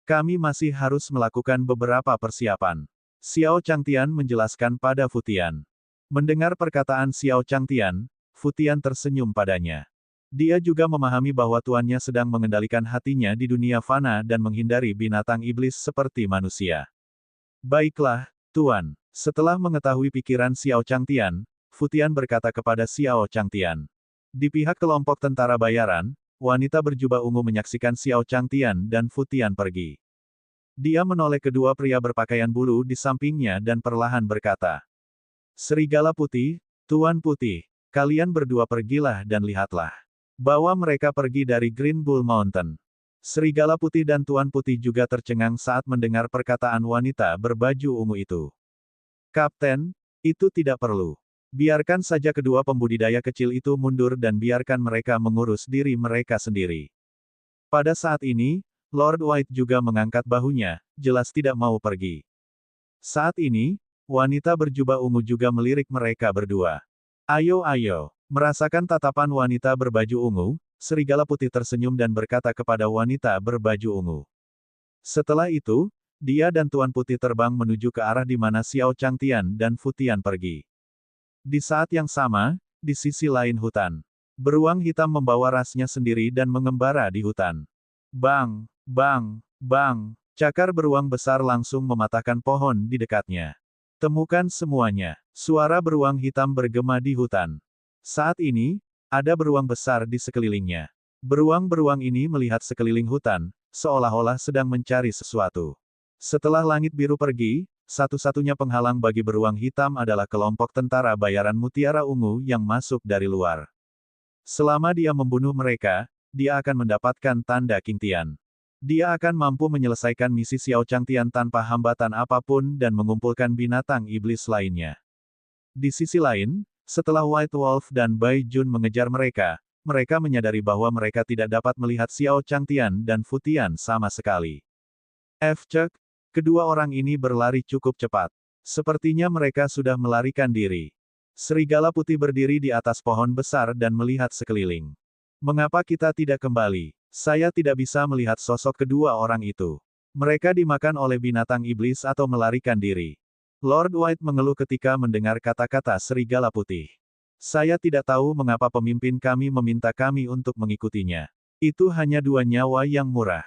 Kami masih harus melakukan beberapa persiapan. Xiao Changtian menjelaskan pada Futian. Mendengar perkataan Xiao Changtian, Futian tersenyum padanya. Dia juga memahami bahwa tuannya sedang mengendalikan hatinya di dunia fana dan menghindari binatang iblis seperti manusia. Baiklah, Tuan. Setelah mengetahui pikiran Xiao Changtian, Futian berkata kepada Xiao Changtian. Di pihak kelompok tentara bayaran, wanita berjubah ungu menyaksikan Xiao Changtian dan Futian pergi. Dia menoleh kedua pria berpakaian bulu di sampingnya dan perlahan berkata. Serigala Putih, Tuan Putih, kalian berdua pergilah dan lihatlah. Bawa mereka pergi dari Green Bull Mountain. Serigala Putih dan Tuan Putih juga tercengang saat mendengar perkataan wanita berbaju ungu itu. Kapten, itu tidak perlu. Biarkan saja kedua pembudidaya kecil itu mundur dan biarkan mereka mengurus diri mereka sendiri. Pada saat ini, Lord White juga mengangkat bahunya, jelas tidak mau pergi. Saat ini, wanita berjubah ungu juga melirik mereka berdua. Ayo ayo, merasakan tatapan wanita berbaju ungu, Serigala Putih tersenyum dan berkata kepada wanita berbaju ungu. Setelah itu, dia dan Tuan Putih terbang menuju ke arah di mana Xiao Changtian dan Futian pergi. Di saat yang sama, di sisi lain hutan, beruang hitam membawa rasnya sendiri dan mengembara di hutan. Bang! Bang! Bang! Cakar beruang besar langsung mematahkan pohon di dekatnya. Temukan semuanya. Suara beruang hitam bergema di hutan. Saat ini, Ada beruang besar di sekelilingnya. Beruang-beruang ini melihat sekeliling hutan, seolah-olah sedang mencari sesuatu. Setelah langit biru pergi, satu-satunya penghalang bagi beruang hitam adalah kelompok tentara bayaran Mutiara Ungu yang masuk dari luar. Selama dia membunuh mereka, dia akan mendapatkan tanda King Tian. Dia akan mampu menyelesaikan misi Xiao Changtian tanpa hambatan apapun dan mengumpulkan binatang iblis lainnya. Di sisi lain, setelah White Wolf dan Bai Jun mengejar mereka, mereka menyadari bahwa mereka tidak dapat melihat Xiao Changtian dan Fu Tian sama sekali. Cek, kedua orang ini berlari cukup cepat. Sepertinya mereka sudah melarikan diri. Serigala putih berdiri di atas pohon besar dan melihat sekeliling. Mengapa kita tidak kembali? Saya tidak bisa melihat sosok kedua orang itu. Mereka dimakan oleh binatang iblis atau melarikan diri. Lord White mengeluh ketika mendengar kata-kata serigala putih. Saya tidak tahu mengapa pemimpin kami meminta kami untuk mengikutinya. Itu hanya 2 nyawa yang murah.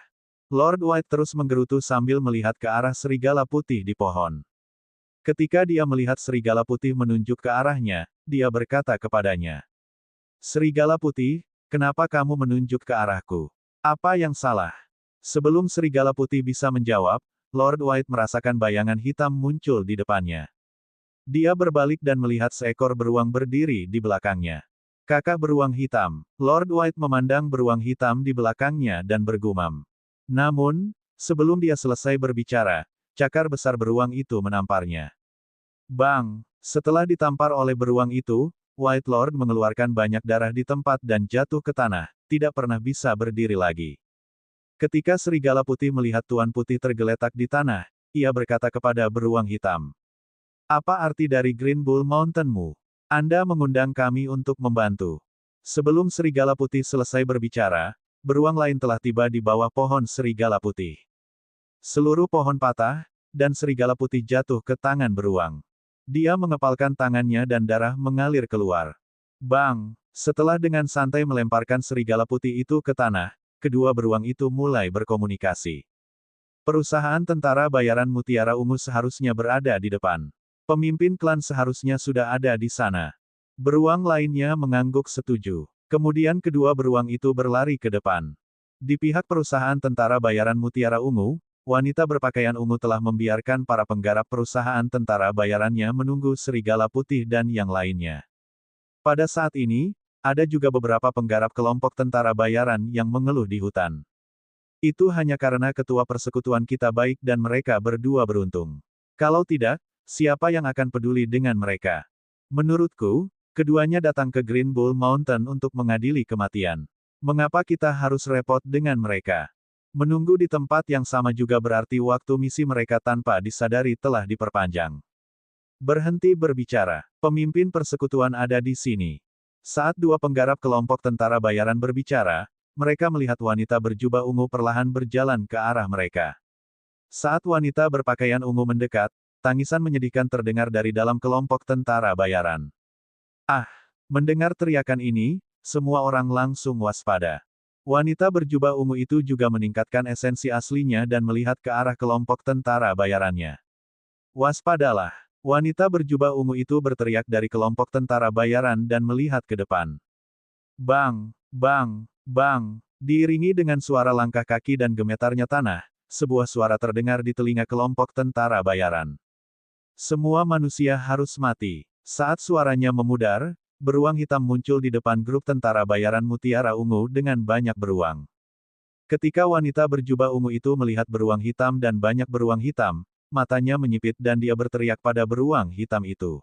Lord White terus menggerutu sambil melihat ke arah serigala putih di pohon. Ketika dia melihat serigala putih menunjuk ke arahnya, dia berkata kepadanya. Serigala putih, kenapa kamu menunjuk ke arahku? Apa yang salah? Sebelum serigala putih bisa menjawab, Lord White merasakan bayangan hitam muncul di depannya. Dia berbalik dan melihat seekor beruang berdiri di belakangnya. Kakak beruang hitam. Lord White memandang beruang hitam di belakangnya dan bergumam. Namun, sebelum dia selesai berbicara, cakar besar beruang itu menamparnya. Bang! Setelah ditampar oleh beruang itu, White Lord mengeluarkan banyak darah di tempat dan jatuh ke tanah, tidak pernah bisa berdiri lagi. Ketika serigala putih melihat Tuan Putih tergeletak di tanah, ia berkata kepada beruang hitam. Apa arti dari Green Bull Mountain-mu? Anda mengundang kami untuk membantu. Sebelum serigala putih selesai berbicara, beruang lain telah tiba di bawah pohon serigala putih. Seluruh pohon patah, dan serigala putih jatuh ke tangan beruang. Dia mengepalkan tangannya dan darah mengalir keluar. Bang! Setelah dengan santai melemparkan serigala putih itu ke tanah, kedua beruang itu mulai berkomunikasi. Perusahaan tentara bayaran Mutiara Ungu seharusnya berada di depan. Pemimpin klan seharusnya sudah ada di sana. Beruang lainnya mengangguk setuju. Kemudian kedua beruang itu berlari ke depan. Di pihak perusahaan tentara bayaran Mutiara Ungu, wanita berpakaian ungu telah membiarkan para penggarap perusahaan tentara bayarannya menunggu serigala putih dan yang lainnya. Pada saat ini, ada juga beberapa penggarap kelompok tentara bayaran yang mengeluh di hutan. Itu hanya karena ketua persekutuan kita baik dan mereka berdua beruntung. Kalau tidak, siapa yang akan peduli dengan mereka? Menurutku, keduanya datang ke Green Bull Mountain untuk mengadili kematian. Mengapa kita harus repot dengan mereka? Menunggu di tempat yang sama juga berarti waktu misi mereka tanpa disadari telah diperpanjang. Berhenti berbicara. Pemimpin persekutuan ada di sini. Saat dua penggarap kelompok tentara bayaran berbicara, mereka melihat wanita berjubah ungu perlahan berjalan ke arah mereka. Saat wanita berpakaian ungu mendekat, tangisan menyedihkan terdengar dari dalam kelompok tentara bayaran. Ah! Mendengar teriakan ini, semua orang langsung waspada. Wanita berjubah ungu itu juga meningkatkan esensi aslinya dan melihat ke arah kelompok tentara bayarannya. Waspadalah! Wanita berjubah ungu itu berteriak dari kelompok tentara bayaran dan melihat ke depan. Bang! Bang! Bang! Diiringi dengan suara langkah kaki dan gemetarnya tanah, sebuah suara terdengar di telinga kelompok tentara bayaran. Semua manusia harus mati. Saat suaranya memudar, beruang hitam muncul di depan grup tentara bayaran Mutiara Ungu dengan banyak beruang. Ketika wanita berjubah ungu itu melihat beruang hitam dan banyak beruang hitam, matanya menyipit dan dia berteriak pada beruang hitam itu.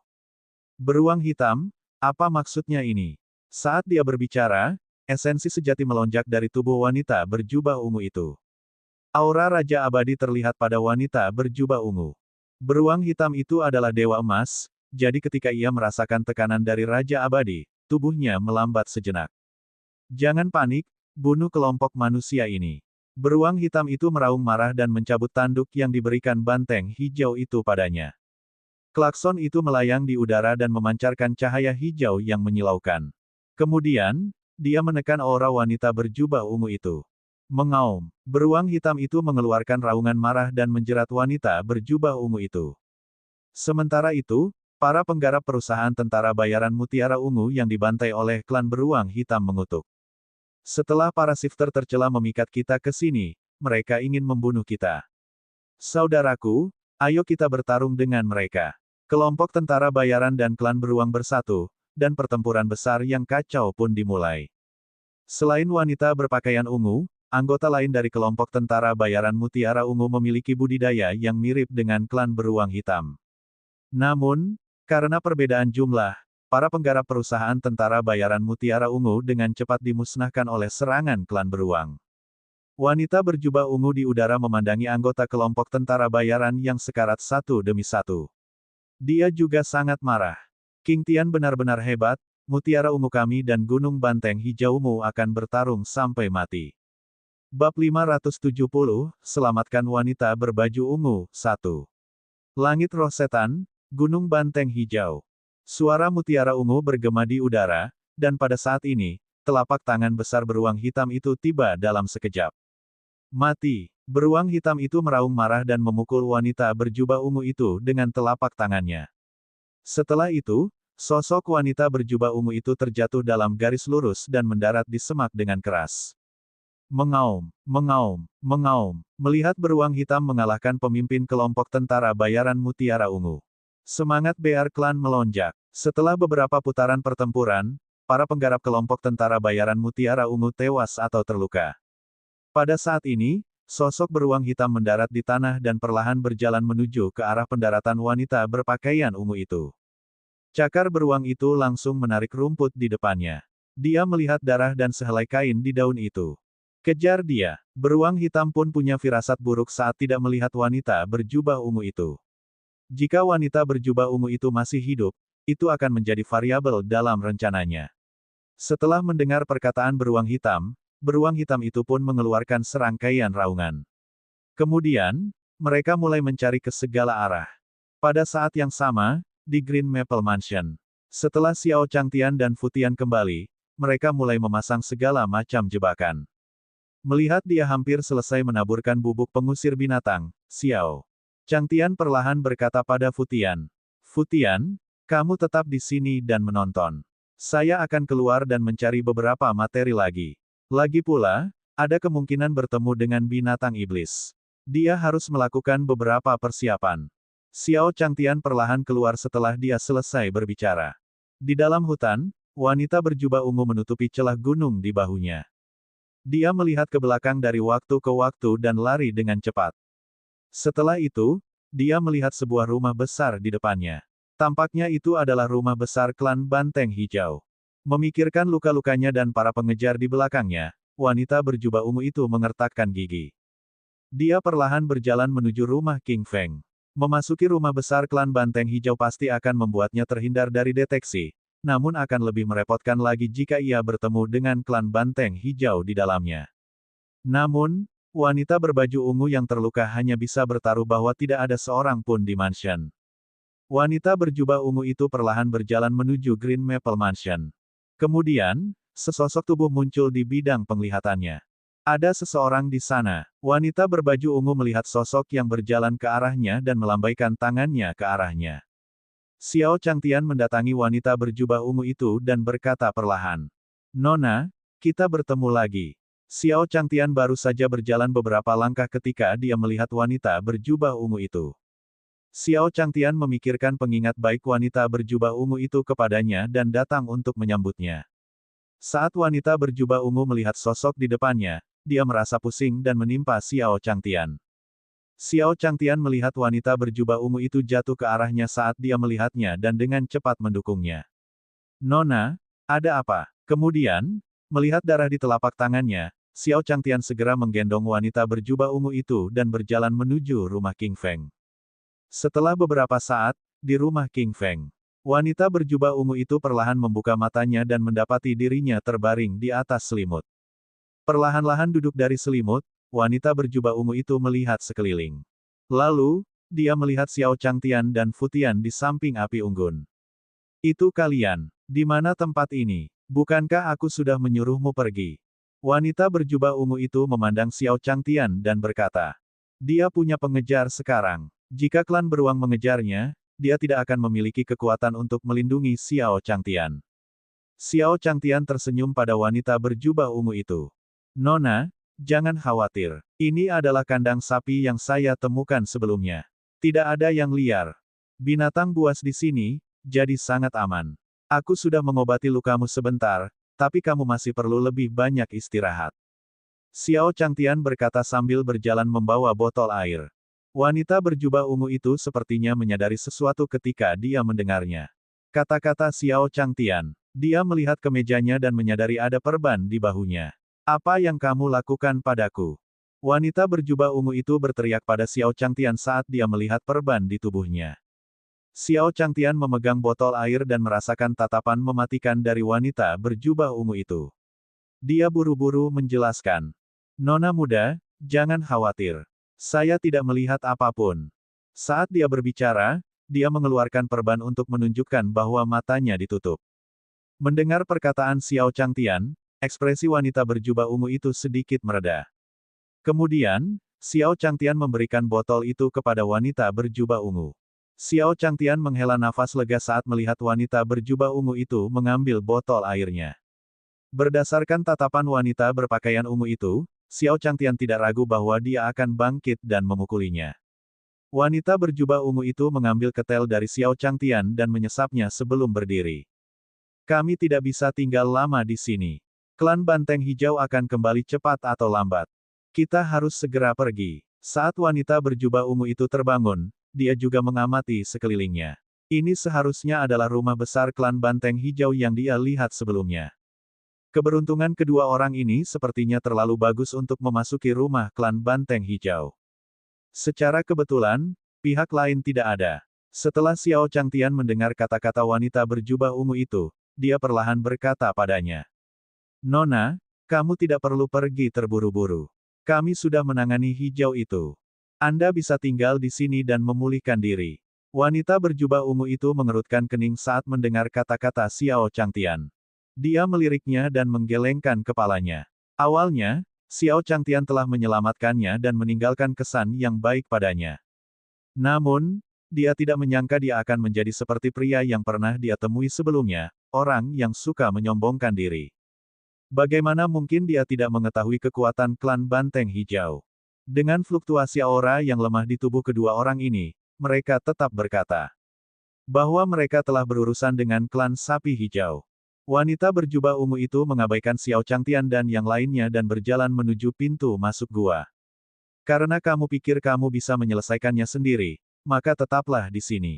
Beruang hitam? Apa maksudnya ini? Saat dia berbicara, esensi sejati melonjak dari tubuh wanita berjubah ungu itu. Aura Raja Abadi terlihat pada wanita berjubah ungu. Beruang hitam itu adalah Dewa Emas, jadi ketika ia merasakan tekanan dari Raja Abadi, tubuhnya melambat sejenak. Jangan panik, bunuh kelompok manusia ini. Beruang hitam itu meraung marah dan mencabut tanduk yang diberikan banteng hijau itu padanya. Klakson itu melayang di udara dan memancarkan cahaya hijau yang menyilaukan. Kemudian, dia menekan aura wanita berjubah ungu itu. Mengaum, beruang hitam itu mengeluarkan raungan marah dan menjerat wanita berjubah ungu itu. Sementara itu, Para penggarap perusahaan tentara bayaran Mutiara Ungu yang dibantai oleh klan beruang hitam mengutuk. Setelah para shifter tercela memikat kita ke sini, mereka ingin membunuh kita. Saudaraku, ayo kita bertarung dengan mereka. Kelompok tentara bayaran dan klan beruang bersatu, dan pertempuran besar yang kacau pun dimulai. Selain wanita berpakaian ungu, anggota lain dari kelompok tentara bayaran Mutiara Ungu memiliki budidaya yang mirip dengan klan beruang hitam. Namun, karena perbedaan jumlah, para penggarap perusahaan tentara bayaran Mutiara Ungu dengan cepat dimusnahkan oleh serangan klan beruang. Wanita berjubah ungu di udara memandangi anggota kelompok tentara bayaran yang sekarat satu demi satu. Dia juga sangat marah. King Tian benar-benar hebat, Mutiara Ungu kami dan Gunung Banteng Hijaumu akan bertarung sampai mati. Bab 570, Selamatkan Wanita Berbaju Ungu, 1. Langit Roh Setan, Gunung Banteng Hijau. Suara Mutiara Ungu bergema di udara, dan pada saat ini, telapak tangan besar beruang hitam itu tiba dalam sekejap. Mati! Beruang hitam itu meraung marah dan memukul wanita berjubah ungu itu dengan telapak tangannya. Setelah itu, sosok wanita berjubah ungu itu terjatuh dalam garis lurus dan mendarat di semak dengan keras. Mengaum, mengaum, mengaum. Melihat beruang hitam mengalahkan pemimpin kelompok tentara bayaran Mutiara Ungu. Semangat Bear Clan melonjak. Setelah beberapa putaran pertempuran, para penggarap kelompok tentara bayaran Mutiara Ungu tewas atau terluka. Pada saat ini, sosok beruang hitam mendarat di tanah dan perlahan berjalan menuju ke arah pendaratan wanita berpakaian ungu itu. Cakar beruang itu langsung menarik rumput di depannya. Dia melihat darah dan sehelai kain di daun itu. Kejar dia. Beruang hitam pun punya firasat buruk saat tidak melihat wanita berjubah ungu itu. Jika wanita berjubah ungu itu masih hidup, itu akan menjadi variabel dalam rencananya. Setelah mendengar perkataan beruang hitam itu pun mengeluarkan serangkaian raungan. Kemudian, mereka mulai mencari ke segala arah. Pada saat yang sama, di Green Maple Mansion. Setelah Xiao Changtian dan Futian kembali, mereka mulai memasang segala macam jebakan. Melihat dia hampir selesai menaburkan bubuk pengusir binatang, Xiao Changtian perlahan berkata pada Futian. Futian, kamu tetap di sini dan menonton. Saya akan keluar dan mencari beberapa materi lagi. Lagi pula, ada kemungkinan bertemu dengan binatang iblis. Dia harus melakukan beberapa persiapan. Xiao Changtian perlahan keluar setelah dia selesai berbicara. Di dalam hutan, wanita berjubah ungu menutupi celah gunung di bahunya. Dia melihat ke belakang dari waktu ke waktu dan lari dengan cepat. Setelah itu, dia melihat sebuah rumah besar di depannya. Tampaknya itu adalah rumah besar klan Banteng Hijau. Memikirkan luka-lukanya dan para pengejar di belakangnya, wanita berjubah ungu itu mengertakkan gigi. Dia perlahan berjalan menuju rumah King Feng. Memasuki rumah besar klan Banteng Hijau pasti akan membuatnya terhindar dari deteksi, namun akan lebih merepotkan lagi jika ia bertemu dengan klan Banteng Hijau di dalamnya. Namun, wanita berbaju ungu yang terluka hanya bisa bertaruh bahwa tidak ada seorang pun di mansion. Wanita berjubah ungu itu perlahan berjalan menuju Green Maple Mansion. Kemudian, sesosok tubuh muncul di bidang penglihatannya. Ada seseorang di sana. Wanita berbaju ungu melihat sosok yang berjalan ke arahnya dan melambaikan tangannya ke arahnya. Xiao Changtian mendatangi wanita berjubah ungu itu dan berkata perlahan. Nona, kita bertemu lagi. Xiao Changtian baru saja berjalan beberapa langkah ketika dia melihat wanita berjubah ungu itu. Xiao Changtian memikirkan pengingat baik wanita berjubah ungu itu kepadanya dan datang untuk menyambutnya. Saat wanita berjubah ungu melihat sosok di depannya, dia merasa pusing dan menimpa Xiao Changtian. Xiao Changtian melihat wanita berjubah ungu itu jatuh ke arahnya saat dia melihatnya dan dengan cepat mendukungnya. Nona, ada apa? Kemudian, melihat darah di telapak tangannya, Xiao Changtian segera menggendong wanita berjubah ungu itu dan berjalan menuju rumah King Feng. Setelah beberapa saat, di rumah King Feng, wanita berjubah ungu itu perlahan membuka matanya dan mendapati dirinya terbaring di atas selimut. Perlahan-lahan duduk dari selimut, wanita berjubah ungu itu melihat sekeliling. Lalu, dia melihat Xiao Changtian dan Futian di samping api unggun. Itu kalian. Di mana tempat ini? Bukankah aku sudah menyuruhmu pergi? Wanita berjubah ungu itu memandang Xiao Changtian dan berkata. Dia punya pengejar sekarang. Jika klan beruang mengejarnya, dia tidak akan memiliki kekuatan untuk melindungi Xiao Changtian. Xiao Changtian tersenyum pada wanita berjubah ungu itu. Nona, jangan khawatir. Ini adalah kandang sapi yang saya temukan sebelumnya. Tidak ada yang liar. Binatang buas di sini, jadi sangat aman. Aku sudah mengobati lukamu sebentar, tapi kamu masih perlu lebih banyak istirahat. Xiao Changtian berkata sambil berjalan membawa botol air. Wanita berjubah ungu itu sepertinya menyadari sesuatu ketika dia mendengarnya. Kata-kata Xiao Changtian. Dia melihat ke mejanya dan menyadari ada perban di bahunya. Apa yang kamu lakukan padaku? Wanita berjubah ungu itu berteriak pada Xiao Changtian saat dia melihat perban di tubuhnya. Xiao Changtian memegang botol air dan merasakan tatapan mematikan dari wanita berjubah ungu itu. Dia buru-buru menjelaskan. Nona muda, jangan khawatir. Saya tidak melihat apapun. Saat dia berbicara, dia mengeluarkan perban untuk menunjukkan bahwa matanya ditutup. Mendengar perkataan Xiao Changtian, ekspresi wanita berjubah ungu itu sedikit mereda. Kemudian, Xiao Changtian memberikan botol itu kepada wanita berjubah ungu. Xiao Changtian menghela nafas lega saat melihat wanita berjubah ungu itu mengambil botol airnya. Berdasarkan tatapan wanita berpakaian ungu itu, Xiao Changtian tidak ragu bahwa dia akan bangkit dan memukulinya. Wanita berjubah ungu itu mengambil ketel dari Xiao Changtian dan menyesapnya sebelum berdiri. Kami tidak bisa tinggal lama di sini. Klan Banteng Hijau akan kembali cepat atau lambat. Kita harus segera pergi. Saat wanita berjubah ungu itu terbangun, dia juga mengamati sekelilingnya. Ini seharusnya adalah rumah besar klan Banteng Hijau yang dia lihat sebelumnya. Keberuntungan kedua orang ini sepertinya terlalu bagus untuk memasuki rumah klan Banteng Hijau. Secara kebetulan, pihak lain tidak ada. Setelah Xiao Changtian mendengar kata-kata wanita berjubah ungu itu, dia perlahan berkata padanya. Nona, kamu tidak perlu pergi terburu-buru. Kami sudah menangani hijau itu. Anda bisa tinggal di sini dan memulihkan diri. Wanita berjubah ungu itu mengerutkan kening saat mendengar kata-kata Xiao Changtian. Dia meliriknya dan menggelengkan kepalanya. Awalnya, Xiao Changtian telah menyelamatkannya dan meninggalkan kesan yang baik padanya. Namun, dia tidak menyangka dia akan menjadi seperti pria yang pernah dia temui sebelumnya, orang yang suka menyombongkan diri. Bagaimana mungkin dia tidak mengetahui kekuatan klan Banteng Hijau? Dengan fluktuasi aura yang lemah di tubuh kedua orang ini, mereka tetap berkata bahwa mereka telah berurusan dengan klan Sapi Hijau. Wanita berjubah ungu itu mengabaikan Xiao Changtian dan yang lainnya dan berjalan menuju pintu masuk gua. Karena kamu pikir kamu bisa menyelesaikannya sendiri, maka tetaplah di sini.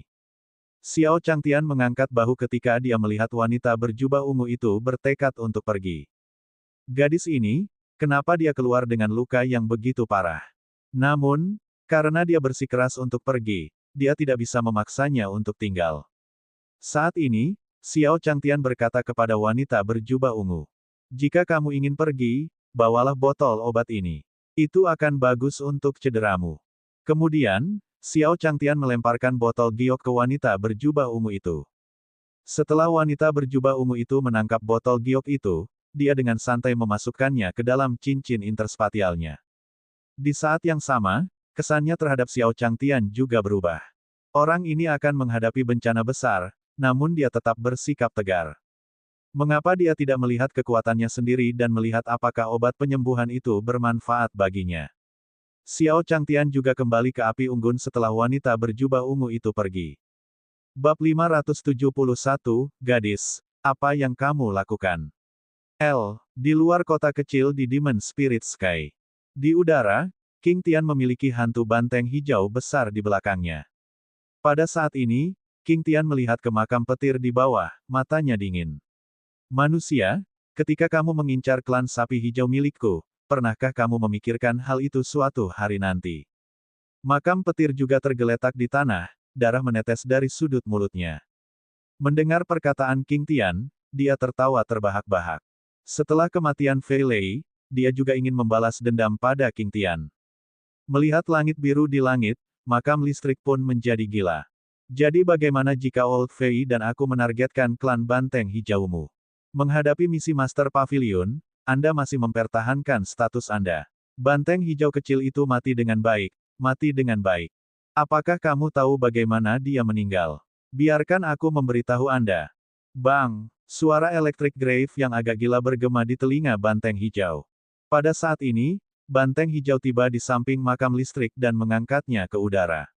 Xiao Changtian mengangkat bahu ketika dia melihat wanita berjubah ungu itu bertekad untuk pergi. Gadis ini, kenapa dia keluar dengan luka yang begitu parah? Namun, karena dia bersikeras untuk pergi, dia tidak bisa memaksanya untuk tinggal. Saat ini, Xiao Changtian berkata kepada wanita berjubah ungu. Jika kamu ingin pergi, bawalah botol obat ini. Itu akan bagus untuk cederamu. Kemudian, Xiao Changtian melemparkan botol giok ke wanita berjubah ungu itu. Setelah wanita berjubah ungu itu menangkap botol giok itu, dia dengan santai memasukkannya ke dalam cincin interspatialnya. Di saat yang sama, kesannya terhadap Xiao Changtian juga berubah. Orang ini akan menghadapi bencana besar, namun dia tetap bersikap tegar. Mengapa dia tidak melihat kekuatannya sendiri dan melihat apakah obat penyembuhan itu bermanfaat baginya? Xiao Changtian juga kembali ke api unggun setelah wanita berjubah ungu itu pergi. Bab 571, Gadis, apa yang kamu lakukan? Di luar kota kecil di Demon Spirit Sky. Di udara, King Tian memiliki hantu banteng hijau besar di belakangnya. Pada saat ini, King Tian melihat ke makam petir di bawah, matanya dingin. Manusia, ketika kamu mengincar klan sapi hijau milikku, pernahkah kamu memikirkan hal itu suatu hari nanti? Makam petir juga tergeletak di tanah, darah menetes dari sudut mulutnya. Mendengar perkataan King Tian, dia tertawa terbahak-bahak. Setelah kematian Fei Lei, dia juga ingin membalas dendam pada King Tian. Melihat langit biru di langit, makam listrik pun menjadi gila. Jadi bagaimana jika Old Fei dan aku menargetkan klan Banteng Hijaumu? Menghadapi misi Master Pavilion, Anda masih mempertahankan status Anda. Banteng hijau kecil itu mati dengan baik, mati dengan baik. Apakah kamu tahu bagaimana dia meninggal? Biarkan aku memberitahu Anda. Bang! Suara elektrik grave yang agak gila bergema di telinga banteng hijau. Pada saat ini, banteng hijau tiba di samping makam listrik dan mengangkatnya ke udara.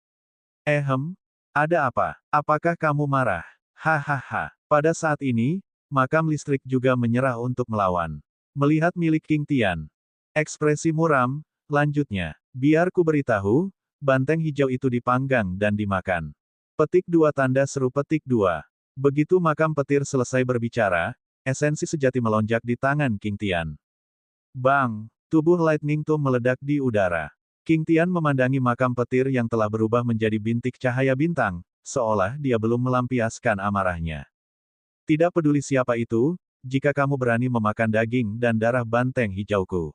Ada apa? Apakah kamu marah? Hahaha. Pada saat ini, makam listrik juga menyerah untuk melawan. Melihat milik King Tian. Ekspresi muram, lanjutnya. Biar ku beritahu, banteng hijau itu dipanggang dan dimakan. Petik 2 tanda seru petik 2. Begitu makam petir selesai berbicara, esensi sejati melonjak di tangan King Tian. Bang! Tubuh Lightning Tomb meledak di udara. King Tian memandangi makam petir yang telah berubah menjadi bintik cahaya bintang, seolah dia belum melampiaskan amarahnya. Tidak peduli siapa itu, jika kamu berani memakan daging dan darah banteng hijauku.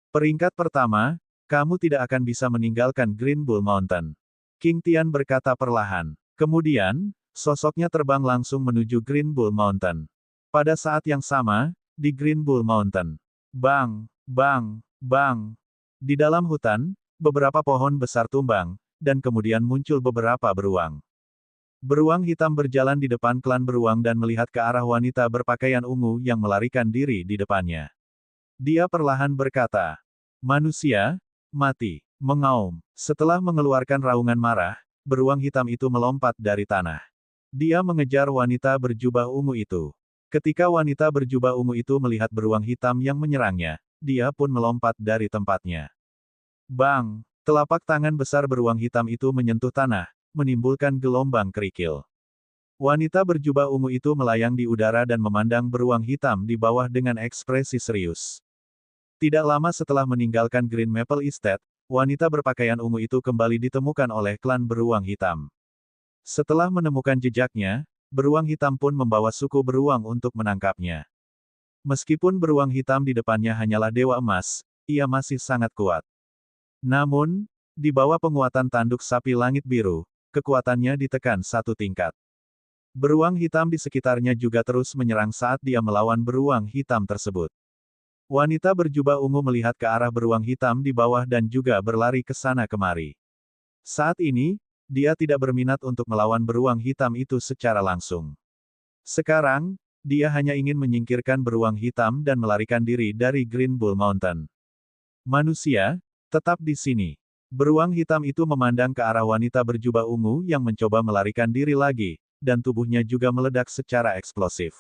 Peringkat pertama, kamu tidak akan bisa meninggalkan Green Bull Mountain. King Tian berkata perlahan. Kemudian, sosoknya terbang langsung menuju Green Bull Mountain. Pada saat yang sama, di Green Bull Mountain. Bang! Bang! Bang! Di dalam hutan, beberapa pohon besar tumbang, dan kemudian muncul beberapa beruang. Beruang hitam berjalan di depan klan beruang dan melihat ke arah wanita berpakaian ungu yang melarikan diri di depannya. Dia perlahan berkata, "Manusia, mati." Mengaum. Setelah mengeluarkan raungan marah, beruang hitam itu melompat dari tanah. Dia mengejar wanita berjubah ungu itu. Ketika wanita berjubah ungu itu melihat beruang hitam yang menyerangnya, dia pun melompat dari tempatnya. Bang! Telapak tangan besar beruang hitam itu menyentuh tanah, menimbulkan gelombang kerikil. Wanita berjubah ungu itu melayang di udara dan memandang beruang hitam di bawah dengan ekspresi serius. Tidak lama setelah meninggalkan Green Maple Estate, wanita berpakaian ungu itu kembali ditemukan oleh klan beruang hitam. Setelah menemukan jejaknya, beruang hitam pun membawa suku beruang untuk menangkapnya. Meskipun beruang hitam di depannya hanyalah dewa emas, ia masih sangat kuat. Namun, di bawah penguatan tanduk sapi langit biru, kekuatannya ditekan satu tingkat. Beruang hitam di sekitarnya juga terus menyerang saat dia melawan beruang hitam tersebut. Wanita berjubah ungu melihat ke arah beruang hitam di bawah dan juga berlari ke sana kemari. Saat ini, dia tidak berminat untuk melawan beruang hitam itu secara langsung. Sekarang, dia hanya ingin menyingkirkan beruang hitam dan melarikan diri dari Green Bull Mountain. Manusia, tetap di sini. Beruang hitam itu memandang ke arah wanita berjubah ungu yang mencoba melarikan diri lagi, dan tubuhnya juga meledak secara eksplosif.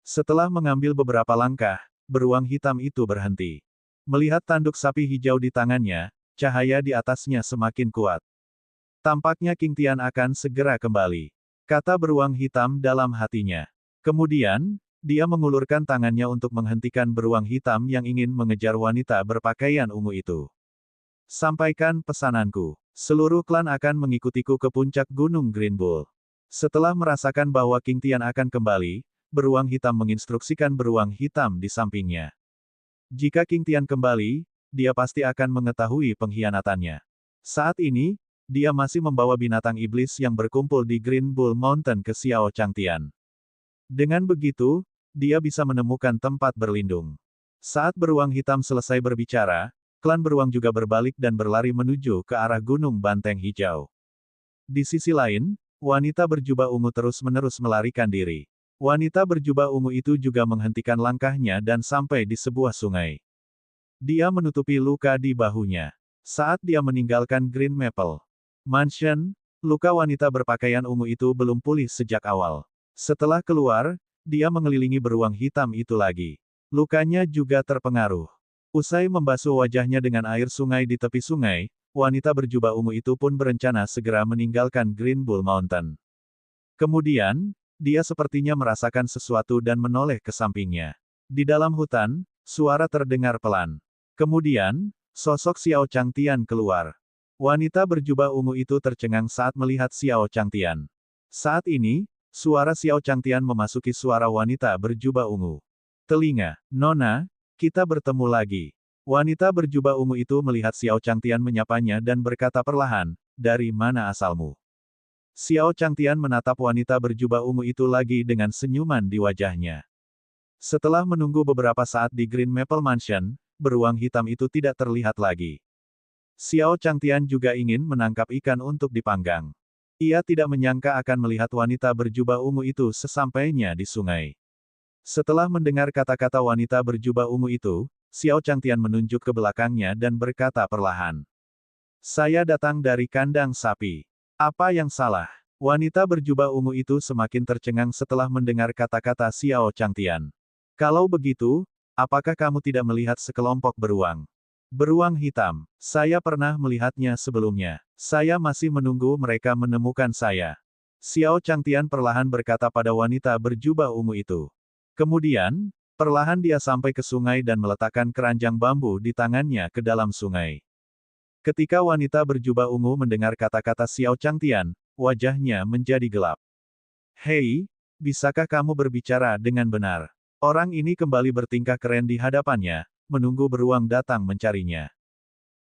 Setelah mengambil beberapa langkah, beruang hitam itu berhenti. Melihat tanduk sapi hijau di tangannya, cahaya di atasnya semakin kuat. Tampaknya King Tian akan segera kembali, kata beruang hitam dalam hatinya. Kemudian, dia mengulurkan tangannya untuk menghentikan beruang hitam yang ingin mengejar wanita berpakaian ungu itu. Sampaikan pesananku. Seluruh klan akan mengikutiku ke puncak Gunung Green Bull. Setelah merasakan bahwa King Tian akan kembali, beruang hitam menginstruksikan beruang hitam di sampingnya. Jika King Tian kembali, dia pasti akan mengetahui pengkhianatannya. Saat ini, dia masih membawa binatang iblis yang berkumpul di Green Bull Mountain ke Xiao Changtian. Dengan begitu, dia bisa menemukan tempat berlindung. Saat beruang hitam selesai berbicara, klan beruang juga berbalik dan berlari menuju ke arah Gunung Banteng Hijau. Di sisi lain, wanita berjubah ungu terus-menerus melarikan diri. Wanita berjubah ungu itu juga menghentikan langkahnya dan sampai di sebuah sungai. Dia menutupi luka di bahunya. Saat dia meninggalkan Green Maple Mansion, luka wanita berpakaian ungu itu belum pulih sejak awal. Setelah keluar, dia mengelilingi beruang hitam itu lagi. Lukanya juga terpengaruh. Usai membasuh wajahnya dengan air sungai di tepi sungai, wanita berjubah ungu itu pun berencana segera meninggalkan Green Bull Mountain. Kemudian, dia sepertinya merasakan sesuatu dan menoleh ke sampingnya. Di dalam hutan, suara terdengar pelan. Kemudian, sosok Xiao Changtian keluar. Wanita berjubah ungu itu tercengang saat melihat Xiao Changtian. Saat ini, suara Xiao Changtian memasuki suara wanita berjubah ungu. Telinga, Nona, kita bertemu lagi. Wanita berjubah ungu itu melihat Xiao Changtian menyapanya dan berkata perlahan, dari mana asalmu? Xiao Changtian menatap wanita berjubah ungu itu lagi dengan senyuman di wajahnya. Setelah menunggu beberapa saat di Green Maple Mansion, beruang hitam itu tidak terlihat lagi. Xiao Changtian juga ingin menangkap ikan untuk dipanggang. Ia tidak menyangka akan melihat wanita berjubah ungu itu sesampainya di sungai. Setelah mendengar kata-kata wanita berjubah ungu itu, Xiao Changtian menunjuk ke belakangnya dan berkata perlahan. Saya datang dari kandang sapi. Apa yang salah? Wanita berjubah ungu itu semakin tercengang setelah mendengar kata-kata Xiao Changtian. Kalau begitu, apakah kamu tidak melihat sekelompok beruang? Beruang hitam. Saya pernah melihatnya sebelumnya. Saya masih menunggu mereka menemukan saya. Xiao Changtian perlahan berkata pada wanita berjubah ungu itu. Kemudian, perlahan dia sampai ke sungai dan meletakkan keranjang bambu di tangannya ke dalam sungai. Ketika wanita berjubah ungu mendengar kata-kata Xiao Changtian, wajahnya menjadi gelap. Hei, bisakah kamu berbicara dengan benar? Orang ini kembali bertingkah keren di hadapannya, menunggu beruang datang mencarinya.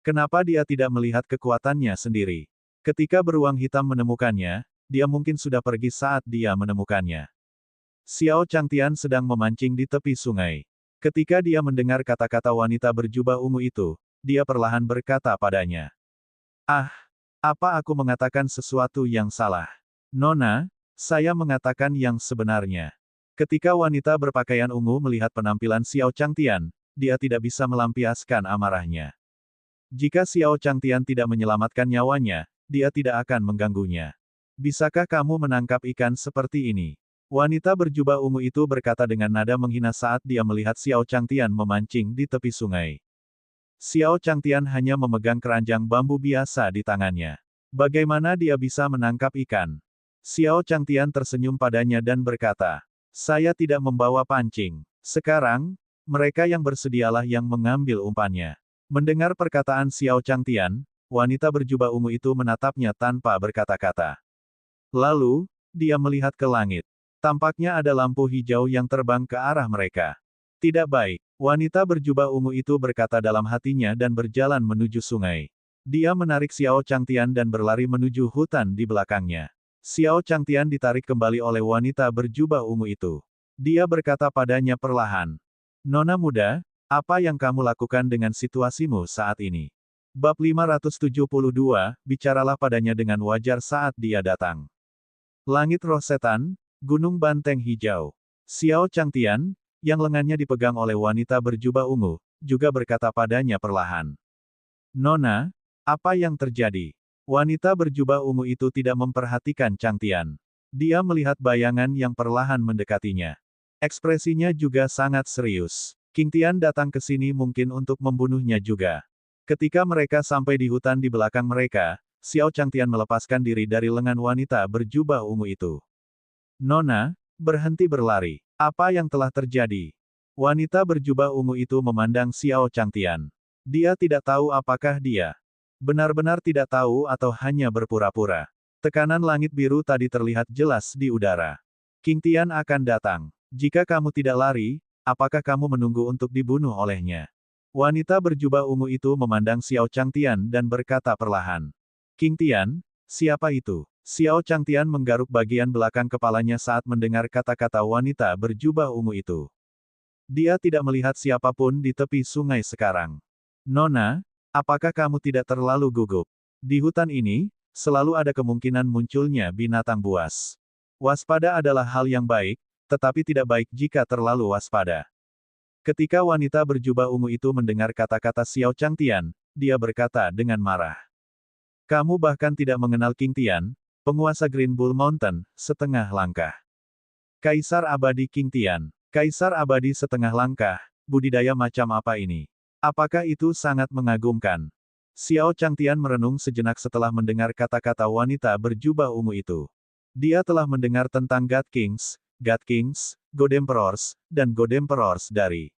Kenapa dia tidak melihat kekuatannya sendiri? Ketika beruang hitam menemukannya, dia mungkin sudah pergi saat dia menemukannya. Xiao Changtian sedang memancing di tepi sungai. Ketika dia mendengar kata-kata wanita berjubah ungu itu, dia perlahan berkata padanya. Ah, apa aku mengatakan sesuatu yang salah? Nona, saya mengatakan yang sebenarnya. Ketika wanita berpakaian ungu melihat penampilan Xiao Changtian, dia tidak bisa melampiaskan amarahnya. Jika Xiao Changtian tidak menyelamatkan nyawanya, dia tidak akan mengganggunya. Bisakah kamu menangkap ikan seperti ini? Wanita berjubah ungu itu berkata dengan nada menghina saat dia melihat Xiao Changtian memancing di tepi sungai. Xiao Changtian hanya memegang keranjang bambu biasa di tangannya. Bagaimana dia bisa menangkap ikan? Xiao Changtian tersenyum padanya dan berkata, saya tidak membawa pancing. Sekarang, mereka yang bersedialah yang mengambil umpannya. Mendengar perkataan Xiao Changtian, wanita berjubah ungu itu menatapnya tanpa berkata-kata. Lalu, dia melihat ke langit. Tampaknya ada lampu hijau yang terbang ke arah mereka. Tidak baik, wanita berjubah ungu itu berkata dalam hatinya dan berjalan menuju sungai. Dia menarik Xiao Changtian dan berlari menuju hutan di belakangnya. Xiao Changtian ditarik kembali oleh wanita berjubah ungu itu. Dia berkata padanya perlahan. Nona muda, apa yang kamu lakukan dengan situasimu saat ini? Bab 572, bicaralah padanya dengan wajar saat dia datang. Langit roh setan, gunung banteng hijau. Xiao Changtian, yang lengannya dipegang oleh wanita berjubah ungu, juga berkata padanya perlahan. Nona, apa yang terjadi? Wanita berjubah ungu itu tidak memperhatikan Changtian. Dia melihat bayangan yang perlahan mendekatinya. Ekspresinya juga sangat serius. King Tian datang ke sini mungkin untuk membunuhnya juga. Ketika mereka sampai di hutan di belakang mereka, Xiao Changtian melepaskan diri dari lengan wanita berjubah ungu itu. Nona, berhenti berlari. Apa yang telah terjadi? Wanita berjubah ungu itu memandang Xiao Changtian. Dia tidak tahu apakah dia benar-benar tidak tahu atau hanya berpura-pura. Tekanan langit biru tadi terlihat jelas di udara. King Tian akan datang. Jika kamu tidak lari, apakah kamu menunggu untuk dibunuh olehnya? Wanita berjubah ungu itu memandang Xiao Changtian dan berkata perlahan. King Tian, siapa itu? Xiao Changtian menggaruk bagian belakang kepalanya saat mendengar kata-kata wanita berjubah ungu itu. Dia tidak melihat siapapun di tepi sungai sekarang. Nona, apakah kamu tidak terlalu gugup? Di hutan ini, selalu ada kemungkinan munculnya binatang buas. Waspada adalah hal yang baik, tetapi tidak baik jika terlalu waspada. Ketika wanita berjubah ungu itu mendengar kata-kata Xiao Changtian, dia berkata dengan marah. Kamu bahkan tidak mengenal King Tian, penguasa Green Bull Mountain, setengah langkah. Kaisar abadi King Tian. Kaisar abadi setengah langkah, budidaya macam apa ini? Apakah itu sangat mengagumkan? Xiao Changtian merenung sejenak setelah mendengar kata-kata wanita berjubah ungu itu. Dia telah mendengar tentang God Kings, God Emperors, dan God Emperors dari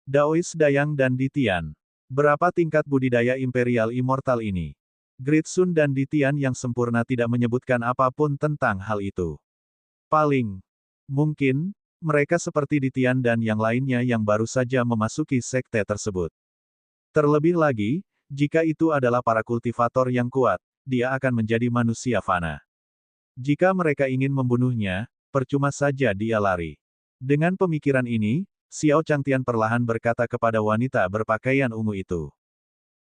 Daoist Dayang dan Ditian. Berapa tingkat budidaya imperial immortal ini? Great Sun dan Ditian yang sempurna tidak menyebutkan apapun tentang hal itu. Paling mungkin, mereka seperti Ditian dan yang lainnya yang baru saja memasuki sekte tersebut. Terlebih lagi, jika itu adalah para kultivator yang kuat, dia akan menjadi manusia fana. Jika mereka ingin membunuhnya, percuma saja dia lari. Dengan pemikiran ini, Xiao Changtian perlahan berkata kepada wanita berpakaian ungu itu.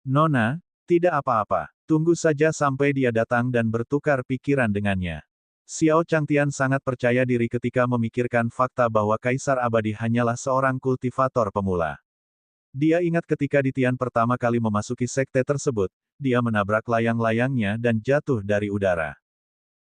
Nona, Tidak apa-apa. Tunggu saja sampai dia datang dan bertukar pikiran dengannya. Xiao Changtian sangat percaya diri ketika memikirkan fakta bahwa Kaisar Abadi hanyalah seorang kultivator pemula. Dia ingat ketika di Tian pertama kali memasuki sekte tersebut, dia menabrak layang-layangnya dan jatuh dari udara.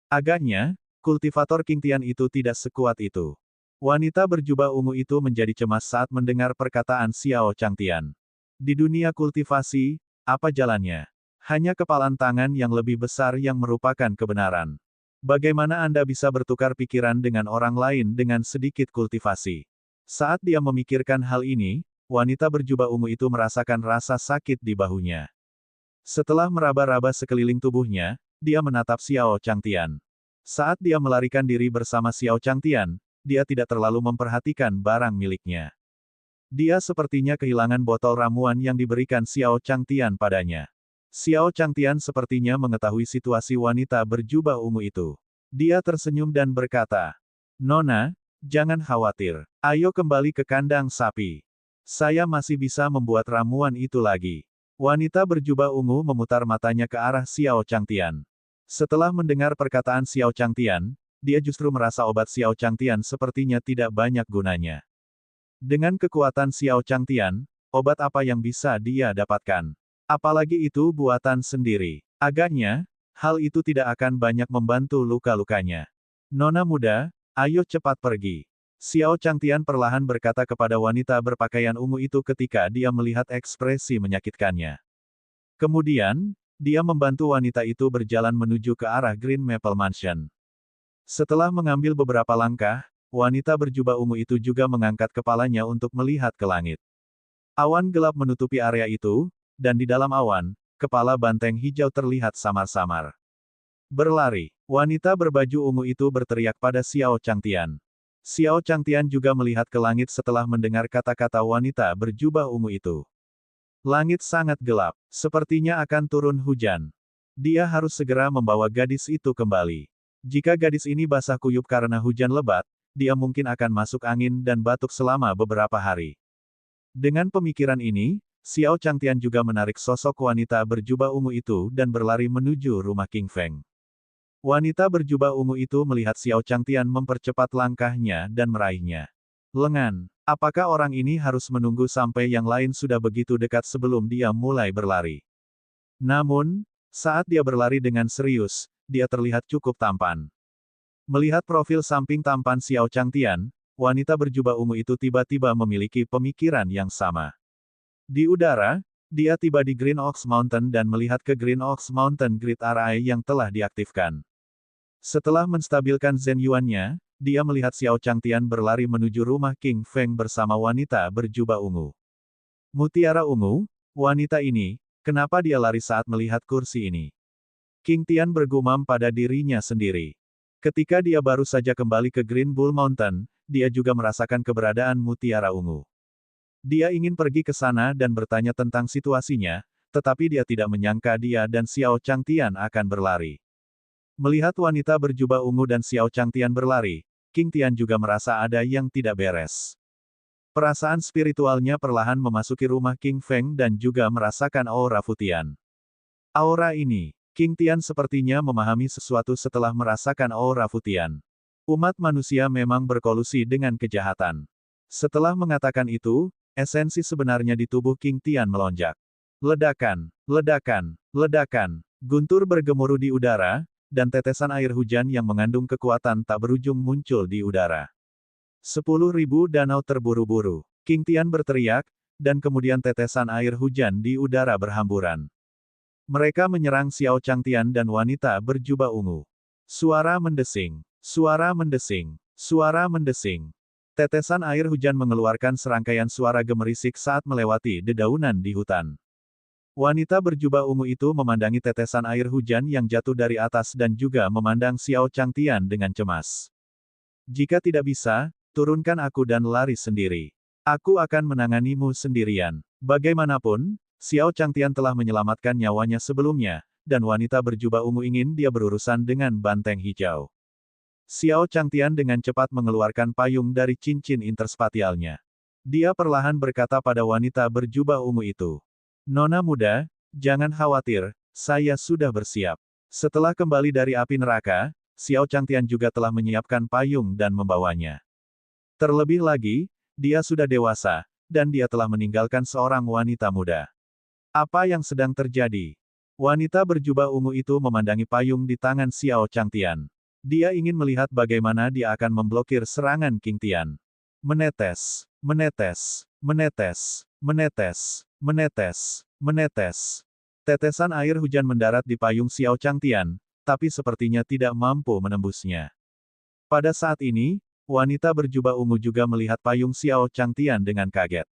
Agaknya, kultivator King Tian itu tidak sekuat itu. Wanita berjubah ungu itu menjadi cemas saat mendengar perkataan Xiao Changtian. Di dunia kultivasi, apa jalannya? Hanya kepalan tangan yang lebih besar yang merupakan kebenaran. Bagaimana Anda bisa bertukar pikiran dengan orang lain dengan sedikit kultivasi? Saat dia memikirkan hal ini, wanita berjubah ungu itu merasakan rasa sakit di bahunya. Setelah meraba-raba sekeliling tubuhnya, dia menatap Xiao Changtian. Saat dia melarikan diri bersama Xiao Changtian, dia tidak terlalu memperhatikan barang miliknya. Dia sepertinya kehilangan botol ramuan yang diberikan Xiao Changtian padanya. Xiao Changtian sepertinya mengetahui situasi wanita berjubah ungu itu. Dia tersenyum dan berkata, "Nona, jangan khawatir. Ayo kembali ke kandang sapi. Saya masih bisa membuat ramuan itu lagi." Wanita berjubah ungu memutar matanya ke arah Xiao Changtian. Setelah mendengar perkataan Xiao Changtian, dia justru merasa obat Xiao Changtian sepertinya tidak banyak gunanya. Dengan kekuatan Xiao Changtian, obat apa yang bisa dia dapatkan? Apalagi itu buatan sendiri. Agaknya, hal itu tidak akan banyak membantu luka-lukanya. "Nona muda, ayo cepat pergi." Xiao Changtian perlahan berkata kepada wanita berpakaian ungu itu ketika dia melihat ekspresi menyakitkannya. Kemudian, dia membantu wanita itu berjalan menuju ke arah Green Maple Mansion. Setelah mengambil beberapa langkah, wanita berjubah ungu itu juga mengangkat kepalanya untuk melihat ke langit. Awan gelap menutupi area itu, dan di dalam awan, kepala banteng hijau terlihat samar-samar. "Berlari!" Wanita berbaju ungu itu berteriak pada Xiao Changtian. Xiao Changtian juga melihat ke langit setelah mendengar kata-kata wanita berjubah ungu itu. Langit sangat gelap, sepertinya akan turun hujan. Dia harus segera membawa gadis itu kembali. Jika gadis ini basah kuyup karena hujan lebat, dia mungkin akan masuk angin dan batuk selama beberapa hari. Dengan pemikiran ini, Xiao Changtian juga menarik sosok wanita berjubah ungu itu dan berlari menuju rumah King Feng. Wanita berjubah ungu itu melihat Xiao Changtian mempercepat langkahnya dan meraihnya. Lengan, apakah orang ini harus menunggu sampai yang lain sudah begitu dekat sebelum dia mulai berlari? Namun, saat dia berlari dengan serius, dia terlihat cukup tampan. Melihat profil samping tampan Xiao Changtian, wanita berjubah ungu itu tiba-tiba memiliki pemikiran yang sama. Di udara, dia tiba di Green Oaks Mountain dan melihat ke Green Oaks Mountain Grid Array yang telah diaktifkan. Setelah menstabilkan Zhen Yuan-nya, dia melihat Xiao Changtian berlari menuju rumah King Feng bersama wanita berjubah ungu. Mutiara ungu, wanita ini, kenapa dia lari saat melihat kursi ini? King Tian bergumam pada dirinya sendiri. Ketika dia baru saja kembali ke Green Bull Mountain, dia juga merasakan keberadaan mutiara ungu. Dia ingin pergi ke sana dan bertanya tentang situasinya, tetapi dia tidak menyangka dia dan Xiao Changtian akan berlari. Melihat wanita berjubah ungu dan Xiao Changtian berlari, King Tian juga merasa ada yang tidak beres. Perasaan spiritualnya perlahan memasuki rumah King Feng dan juga merasakan aura Futian. Aura ini, King Tian sepertinya memahami sesuatu setelah merasakan aura Futian. Umat manusia memang berkolusi dengan kejahatan. Setelah mengatakan itu, esensi sebenarnya di tubuh King Tian melonjak. Ledakan, ledakan, ledakan, guntur bergemuruh di udara, dan tetesan air hujan yang mengandung kekuatan tak berujung muncul di udara. 10.000 danau terburu-buru. King Tian berteriak, dan kemudian tetesan air hujan di udara berhamburan. Mereka menyerang Xiao Changtian dan wanita berjubah ungu. Suara mendesing, suara mendesing, suara mendesing. Tetesan air hujan mengeluarkan serangkaian suara gemerisik saat melewati dedaunan di hutan. Wanita berjubah ungu itu memandangi tetesan air hujan yang jatuh dari atas dan juga memandang Xiao Changtian dengan cemas. "Jika tidak bisa, turunkan aku dan lari sendiri. Aku akan menanganimu sendirian." Bagaimanapun, Xiao Changtian telah menyelamatkan nyawanya sebelumnya, dan wanita berjubah ungu ingin dia berurusan dengan banteng hijau. Xiao Changtian dengan cepat mengeluarkan payung dari cincin interspatialnya. Dia perlahan berkata pada wanita berjubah ungu itu, "Nona muda, Jangan khawatir, saya sudah bersiap. Setelah kembali dari api neraka, Xiao Changtian juga telah menyiapkan payung dan membawanya. Terlebih lagi, dia sudah dewasa, dan dia telah meninggalkan seorang wanita muda. Apa yang sedang terjadi? Wanita berjubah ungu itu memandangi payung di tangan Xiao Changtian. Dia ingin melihat bagaimana dia akan memblokir serangan King Tian. Menetes, menetes, menetes, menetes, menetes, menetes. Tetesan air hujan mendarat di payung Xiao Changtian, tapi sepertinya tidak mampu menembusnya. Pada saat ini, wanita berjubah ungu juga melihat payung Xiao Changtian dengan kaget.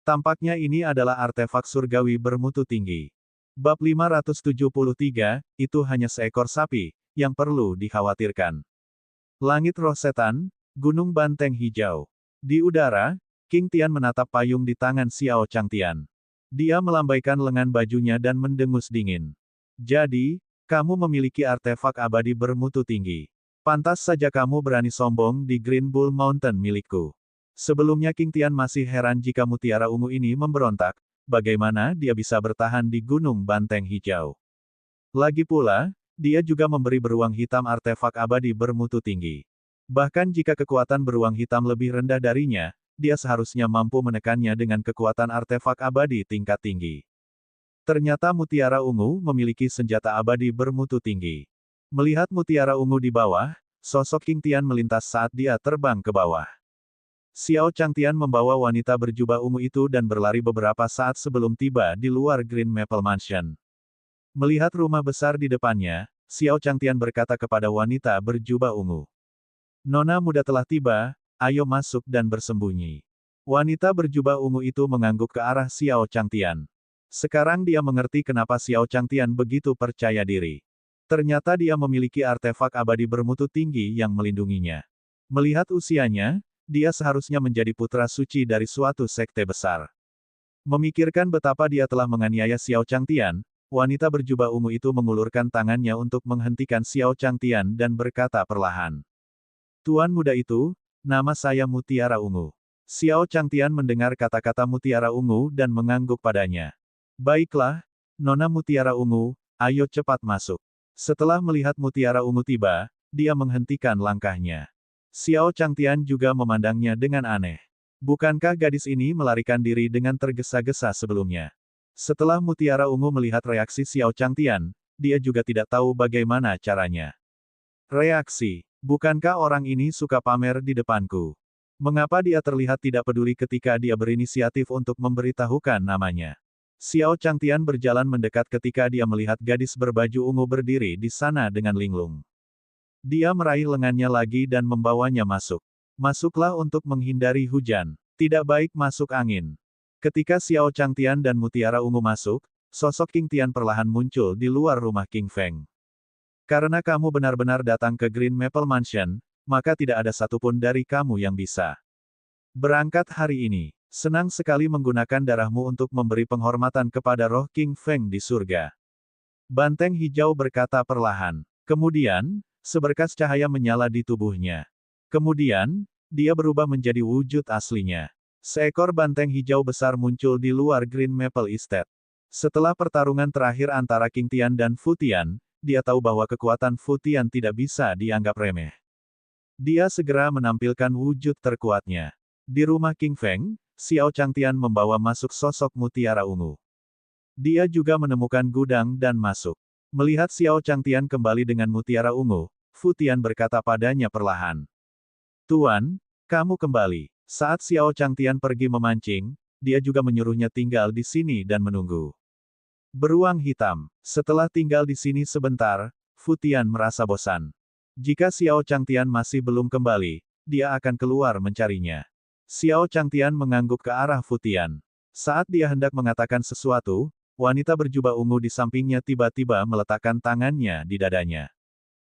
Tampaknya ini adalah artefak surgawi bermutu tinggi. Bab 573, itu hanya seekor sapi, yang perlu dikhawatirkan. Langit Roh Setan, Gunung Banteng Hijau. Di udara, King Tian menatap payung di tangan Xiao Changtian. Dia melambaikan lengan bajunya dan mendengus dingin. Jadi, kamu memiliki artefak abadi bermutu tinggi. Pantas saja kamu berani sombong di Green Bull Mountain milikku. Sebelumnya King Tian masih heran jika mutiara ungu ini memberontak, bagaimana dia bisa bertahan di Gunung Banteng Hijau. Lagi pula, dia juga memberi beruang hitam artefak abadi bermutu tinggi. Bahkan jika kekuatan beruang hitam lebih rendah darinya, dia seharusnya mampu menekannya dengan kekuatan artefak abadi tingkat tinggi. Ternyata mutiara ungu memiliki senjata abadi bermutu tinggi. Melihat mutiara ungu di bawah, sosok King Tian melintas saat dia terbang ke bawah. Xiao Changtian membawa wanita berjubah ungu itu dan berlari beberapa saat sebelum tiba di luar Green Maple Mansion. Melihat rumah besar di depannya, Xiao Changtian berkata kepada wanita berjubah ungu. Nona muda telah tiba, ayo masuk dan bersembunyi. Wanita berjubah ungu itu mengangguk ke arah Xiao Changtian. Sekarang dia mengerti kenapa Xiao Changtian begitu percaya diri. Ternyata dia memiliki artefak abadi bermutu tinggi yang melindunginya. Melihat usianya, dia seharusnya menjadi putra suci dari suatu sekte besar. Memikirkan betapa dia telah menganiaya Xiao Changtian, wanita berjubah ungu itu mengulurkan tangannya untuk menghentikan Xiao Changtian dan berkata perlahan. Tuan muda itu, nama saya Mutiara Ungu. Xiao Changtian mendengar kata-kata Mutiara Ungu dan mengangguk padanya. Baiklah, Nona Mutiara Ungu, ayo cepat masuk. Setelah melihat Mutiara Ungu tiba, dia menghentikan langkahnya. Xiao Changtian juga memandangnya dengan aneh. Bukankah gadis ini melarikan diri dengan tergesa-gesa sebelumnya? Setelah Mutiara Ungu melihat reaksi Xiao Changtian, dia juga tidak tahu bagaimana caranya. Reaksi, bukankah orang ini suka pamer di depanku? Mengapa dia terlihat tidak peduli ketika dia berinisiatif untuk memberitahukan namanya? Xiao Changtian berjalan mendekat ketika dia melihat gadis berbaju ungu berdiri di sana dengan linglung. Dia meraih lengannya lagi dan membawanya masuk. Masuklah untuk menghindari hujan. Tidak baik masuk angin. Ketika Xiao Changtian dan Mutiara Ungu masuk, sosok King Tian perlahan muncul di luar rumah King Feng. Karena kamu benar-benar datang ke Green Maple Mansion, maka tidak ada satupun dari kamu yang bisa berangkat hari ini. Senang sekali menggunakan darahmu untuk memberi penghormatan kepada roh King Feng di surga. Banteng hijau berkata perlahan. Kemudian, seberkas cahaya menyala di tubuhnya. Kemudian, dia berubah menjadi wujud aslinya. Seekor banteng hijau besar muncul di luar Green Maple Estate. Setelah pertarungan terakhir antara King Tian dan Fu Tian, dia tahu bahwa kekuatan Fu Tian tidak bisa dianggap remeh. Dia segera menampilkan wujud terkuatnya. Di rumah King Feng, Xiao Changtian membawa masuk sosok Mutiara Ungu. Dia juga menemukan gudang dan masuk. Melihat Xiao Changtian kembali dengan Mutiara Ungu, Fu Tian berkata padanya perlahan. Tuan, kamu kembali. Saat Xiao Changtian pergi memancing, dia juga menyuruhnya tinggal di sini dan menunggu. Beruang hitam. Setelah tinggal di sini sebentar, Fu Tian merasa bosan. Jika Xiao Changtian masih belum kembali, dia akan keluar mencarinya. Xiao Changtian mengangguk ke arah Fu Tian. Saat dia hendak mengatakan sesuatu, wanita berjubah ungu di sampingnya tiba-tiba meletakkan tangannya di dadanya.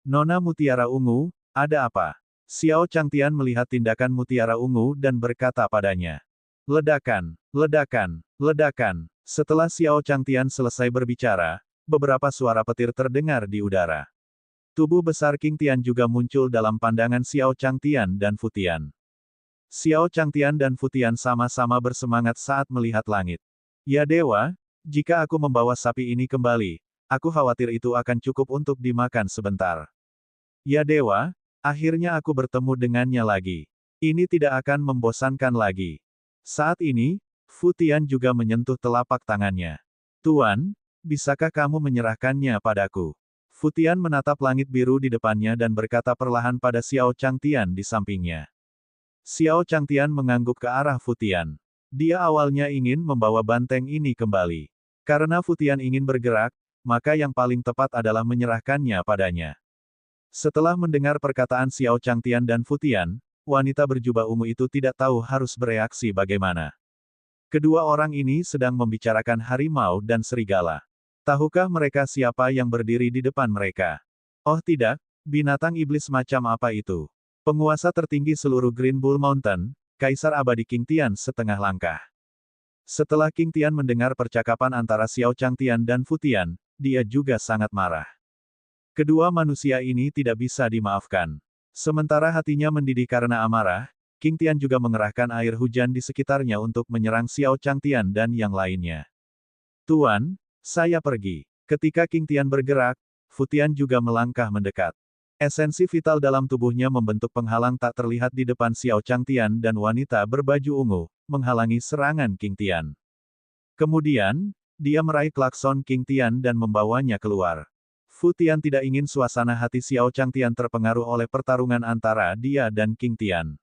Nona Mutiara Ungu, ada apa? Xiao Changtian melihat tindakan Mutiara Ungu dan berkata padanya. Ledakan, ledakan, ledakan. Setelah Xiao Changtian selesai berbicara, beberapa suara petir terdengar di udara. Tubuh besar King Tian juga muncul dalam pandangan Xiao Changtian dan Fu Tian. Xiao Changtian dan Fu Tian sama-sama bersemangat saat melihat langit. Ya dewa, Jika aku membawa sapi ini kembali, aku khawatir itu akan cukup untuk dimakan sebentar. Ya dewa, akhirnya aku bertemu dengannya lagi. Ini tidak akan membosankan lagi. Saat ini, Fu Tian juga menyentuh telapak tangannya. Tuan, bisakah kamu menyerahkannya padaku? Fu Tian menatap langit biru di depannya dan berkata perlahan pada Xiao Changtian di sampingnya. Xiao Changtian mengangguk ke arah Fu Tian. Dia awalnya ingin membawa banteng ini kembali. Karena Fu Tian ingin bergerak, maka yang paling tepat adalah menyerahkannya padanya. Setelah mendengar perkataan Xiao Changtian dan Fu Tian, wanita berjubah ungu itu tidak tahu harus bereaksi bagaimana. Kedua orang ini sedang membicarakan harimau dan serigala. Tahukah mereka siapa yang berdiri di depan mereka? Oh tidak, binatang iblis macam apa itu? Penguasa tertinggi seluruh Green Bull Mountain, Kaisar Abadi King Tian setengah langkah. Setelah King Tian mendengar percakapan antara Xiao Changtian dan Fu Tian, dia juga sangat marah. Kedua manusia ini tidak bisa dimaafkan. Sementara hatinya mendidih karena amarah, King Tian juga mengerahkan air hujan di sekitarnya untuk menyerang Xiao Changtian dan yang lainnya. Tuan, saya pergi. Ketika King Tian bergerak, Fu Tian juga melangkah mendekat. Esensi vital dalam tubuhnya membentuk penghalang tak terlihat di depan Xiao Changtian dan wanita berbaju ungu, menghalangi serangan King Tian. Kemudian, dia meraih klakson King Tian dan membawanya keluar. Fu Tian tidak ingin suasana hati Xiao Changtian terpengaruh oleh pertarungan antara dia dan King Tian.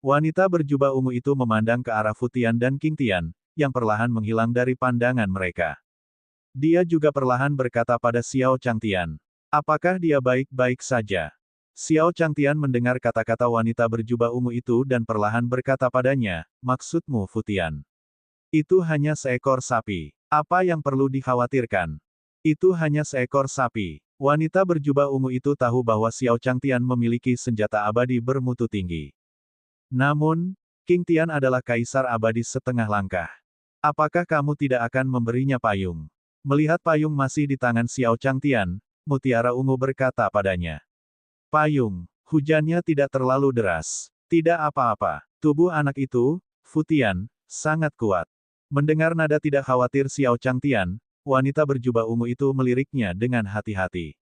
Wanita berjubah ungu itu memandang ke arah Fu Tian dan King Tian, yang perlahan menghilang dari pandangan mereka. Dia juga perlahan berkata pada Xiao Changtian, apakah dia baik-baik saja? Xiao Changtian mendengar kata-kata wanita berjubah ungu itu dan perlahan berkata padanya, maksudmu Fu Tian? Itu hanya seekor sapi. Apa yang perlu dikhawatirkan? Itu hanya seekor sapi. Wanita berjubah ungu itu tahu bahwa Xiao Changtian memiliki senjata abadi bermutu tinggi. Namun, King Tian adalah kaisar abadi setengah langkah. Apakah kamu tidak akan memberinya payung? Melihat payung masih di tangan Xiao Changtian, Mutiara Ungu berkata padanya. Payung, hujannya tidak terlalu deras. Tidak apa-apa. Tubuh anak itu, Fu Tian, sangat kuat. Mendengar nada tidak khawatir Xiao Changtian, wanita berjubah ungu itu meliriknya dengan hati-hati.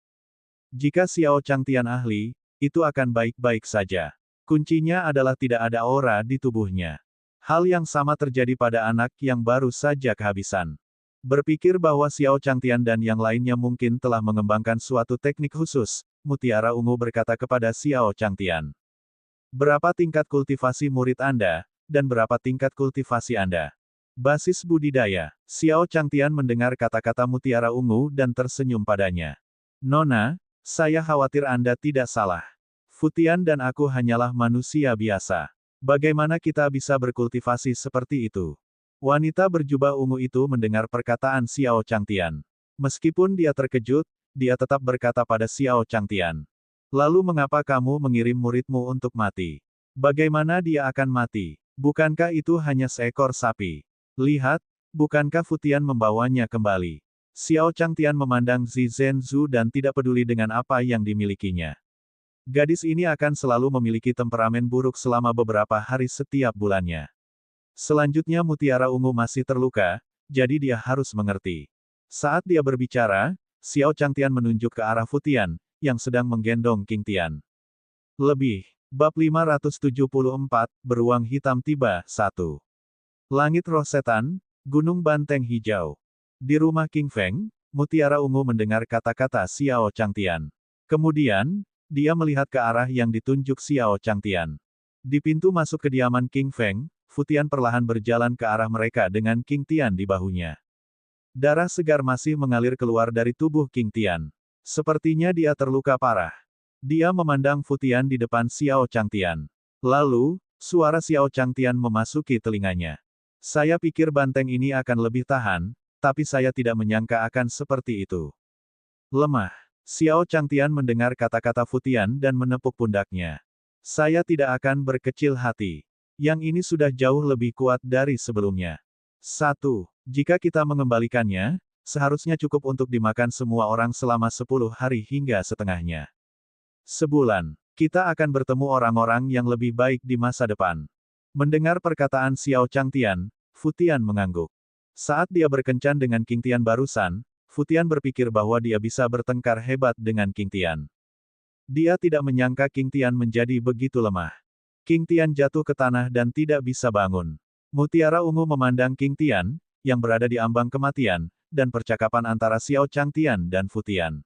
Jika Xiao Changtian ahli, itu akan baik-baik saja. Kuncinya adalah tidak ada aura di tubuhnya. Hal yang sama terjadi pada anak yang baru saja kehabisan. Berpikir bahwa Xiao Changtian dan yang lainnya mungkin telah mengembangkan suatu teknik khusus, Mutiara Ungu berkata kepada Xiao Changtian. Berapa tingkat kultivasi murid Anda, dan berapa tingkat kultivasi Anda? Basis budidaya. Xiao Changtian mendengar kata-kata Mutiara Ungu dan tersenyum padanya. Nona, saya khawatir Anda tidak salah. Fu Tian dan aku hanyalah manusia biasa. Bagaimana kita bisa berkultivasi seperti itu? Wanita berjubah ungu itu mendengar perkataan Xiao Changtian. Meskipun dia terkejut, dia tetap berkata pada Xiao Changtian. Lalu mengapa kamu mengirim muridmu untuk mati? Bagaimana dia akan mati? Bukankah itu hanya seekor sapi? Lihat, bukankah Fu Tian membawanya kembali? Xiao Changtian memandang Zi Zhenzu dan tidak peduli dengan apa yang dimilikinya. Gadis ini akan selalu memiliki temperamen buruk selama beberapa hari setiap bulannya. Selanjutnya Mutiara Ungu masih terluka, jadi dia harus mengerti. Saat dia berbicara, Xiao Changtian menunjuk ke arah Fu Tian, yang sedang menggendong King Tian. Lebih. Bab 574, Beruang Hitam Tiba, 1. Langit Roh Setan, Gunung Banteng Hijau. Di rumah King Feng, Mutiara Ungu mendengar kata-kata Xiao Changtian. Kemudian, dia melihat ke arah yang ditunjuk Xiao Changtian. Di pintu masuk kediaman King Feng, Fu Tian perlahan berjalan ke arah mereka dengan King Tian di bahunya. Darah segar masih mengalir keluar dari tubuh King Tian. Sepertinya dia terluka parah. Dia memandang Fu Tian di depan Xiao Changtian. Lalu, suara Xiao Changtian memasuki telinganya. Saya pikir banteng ini akan lebih tahan, tapi saya tidak menyangka akan seperti itu. Lemah. Xiao Changtian mendengar kata-kata Fu Tian dan menepuk pundaknya. Saya tidak akan berkecil hati. Yang ini sudah jauh lebih kuat dari sebelumnya. 1. Jika kita mengembalikannya, seharusnya cukup untuk dimakan semua orang selama 10 hari hingga setengahnya. Sebulan, kita akan bertemu orang-orang yang lebih baik di masa depan. Mendengar perkataan Xiao Changtian, Fu Tian mengangguk. Saat dia berkencan dengan King Tian barusan, Fu Tian berpikir bahwa dia bisa bertengkar hebat dengan King Tian. Dia tidak menyangka King Tian menjadi begitu lemah. King Tian jatuh ke tanah dan tidak bisa bangun. Mutiara Ungu memandang King Tian, yang berada di ambang kematian, dan percakapan antara Xiao Changtian dan Fu Tian.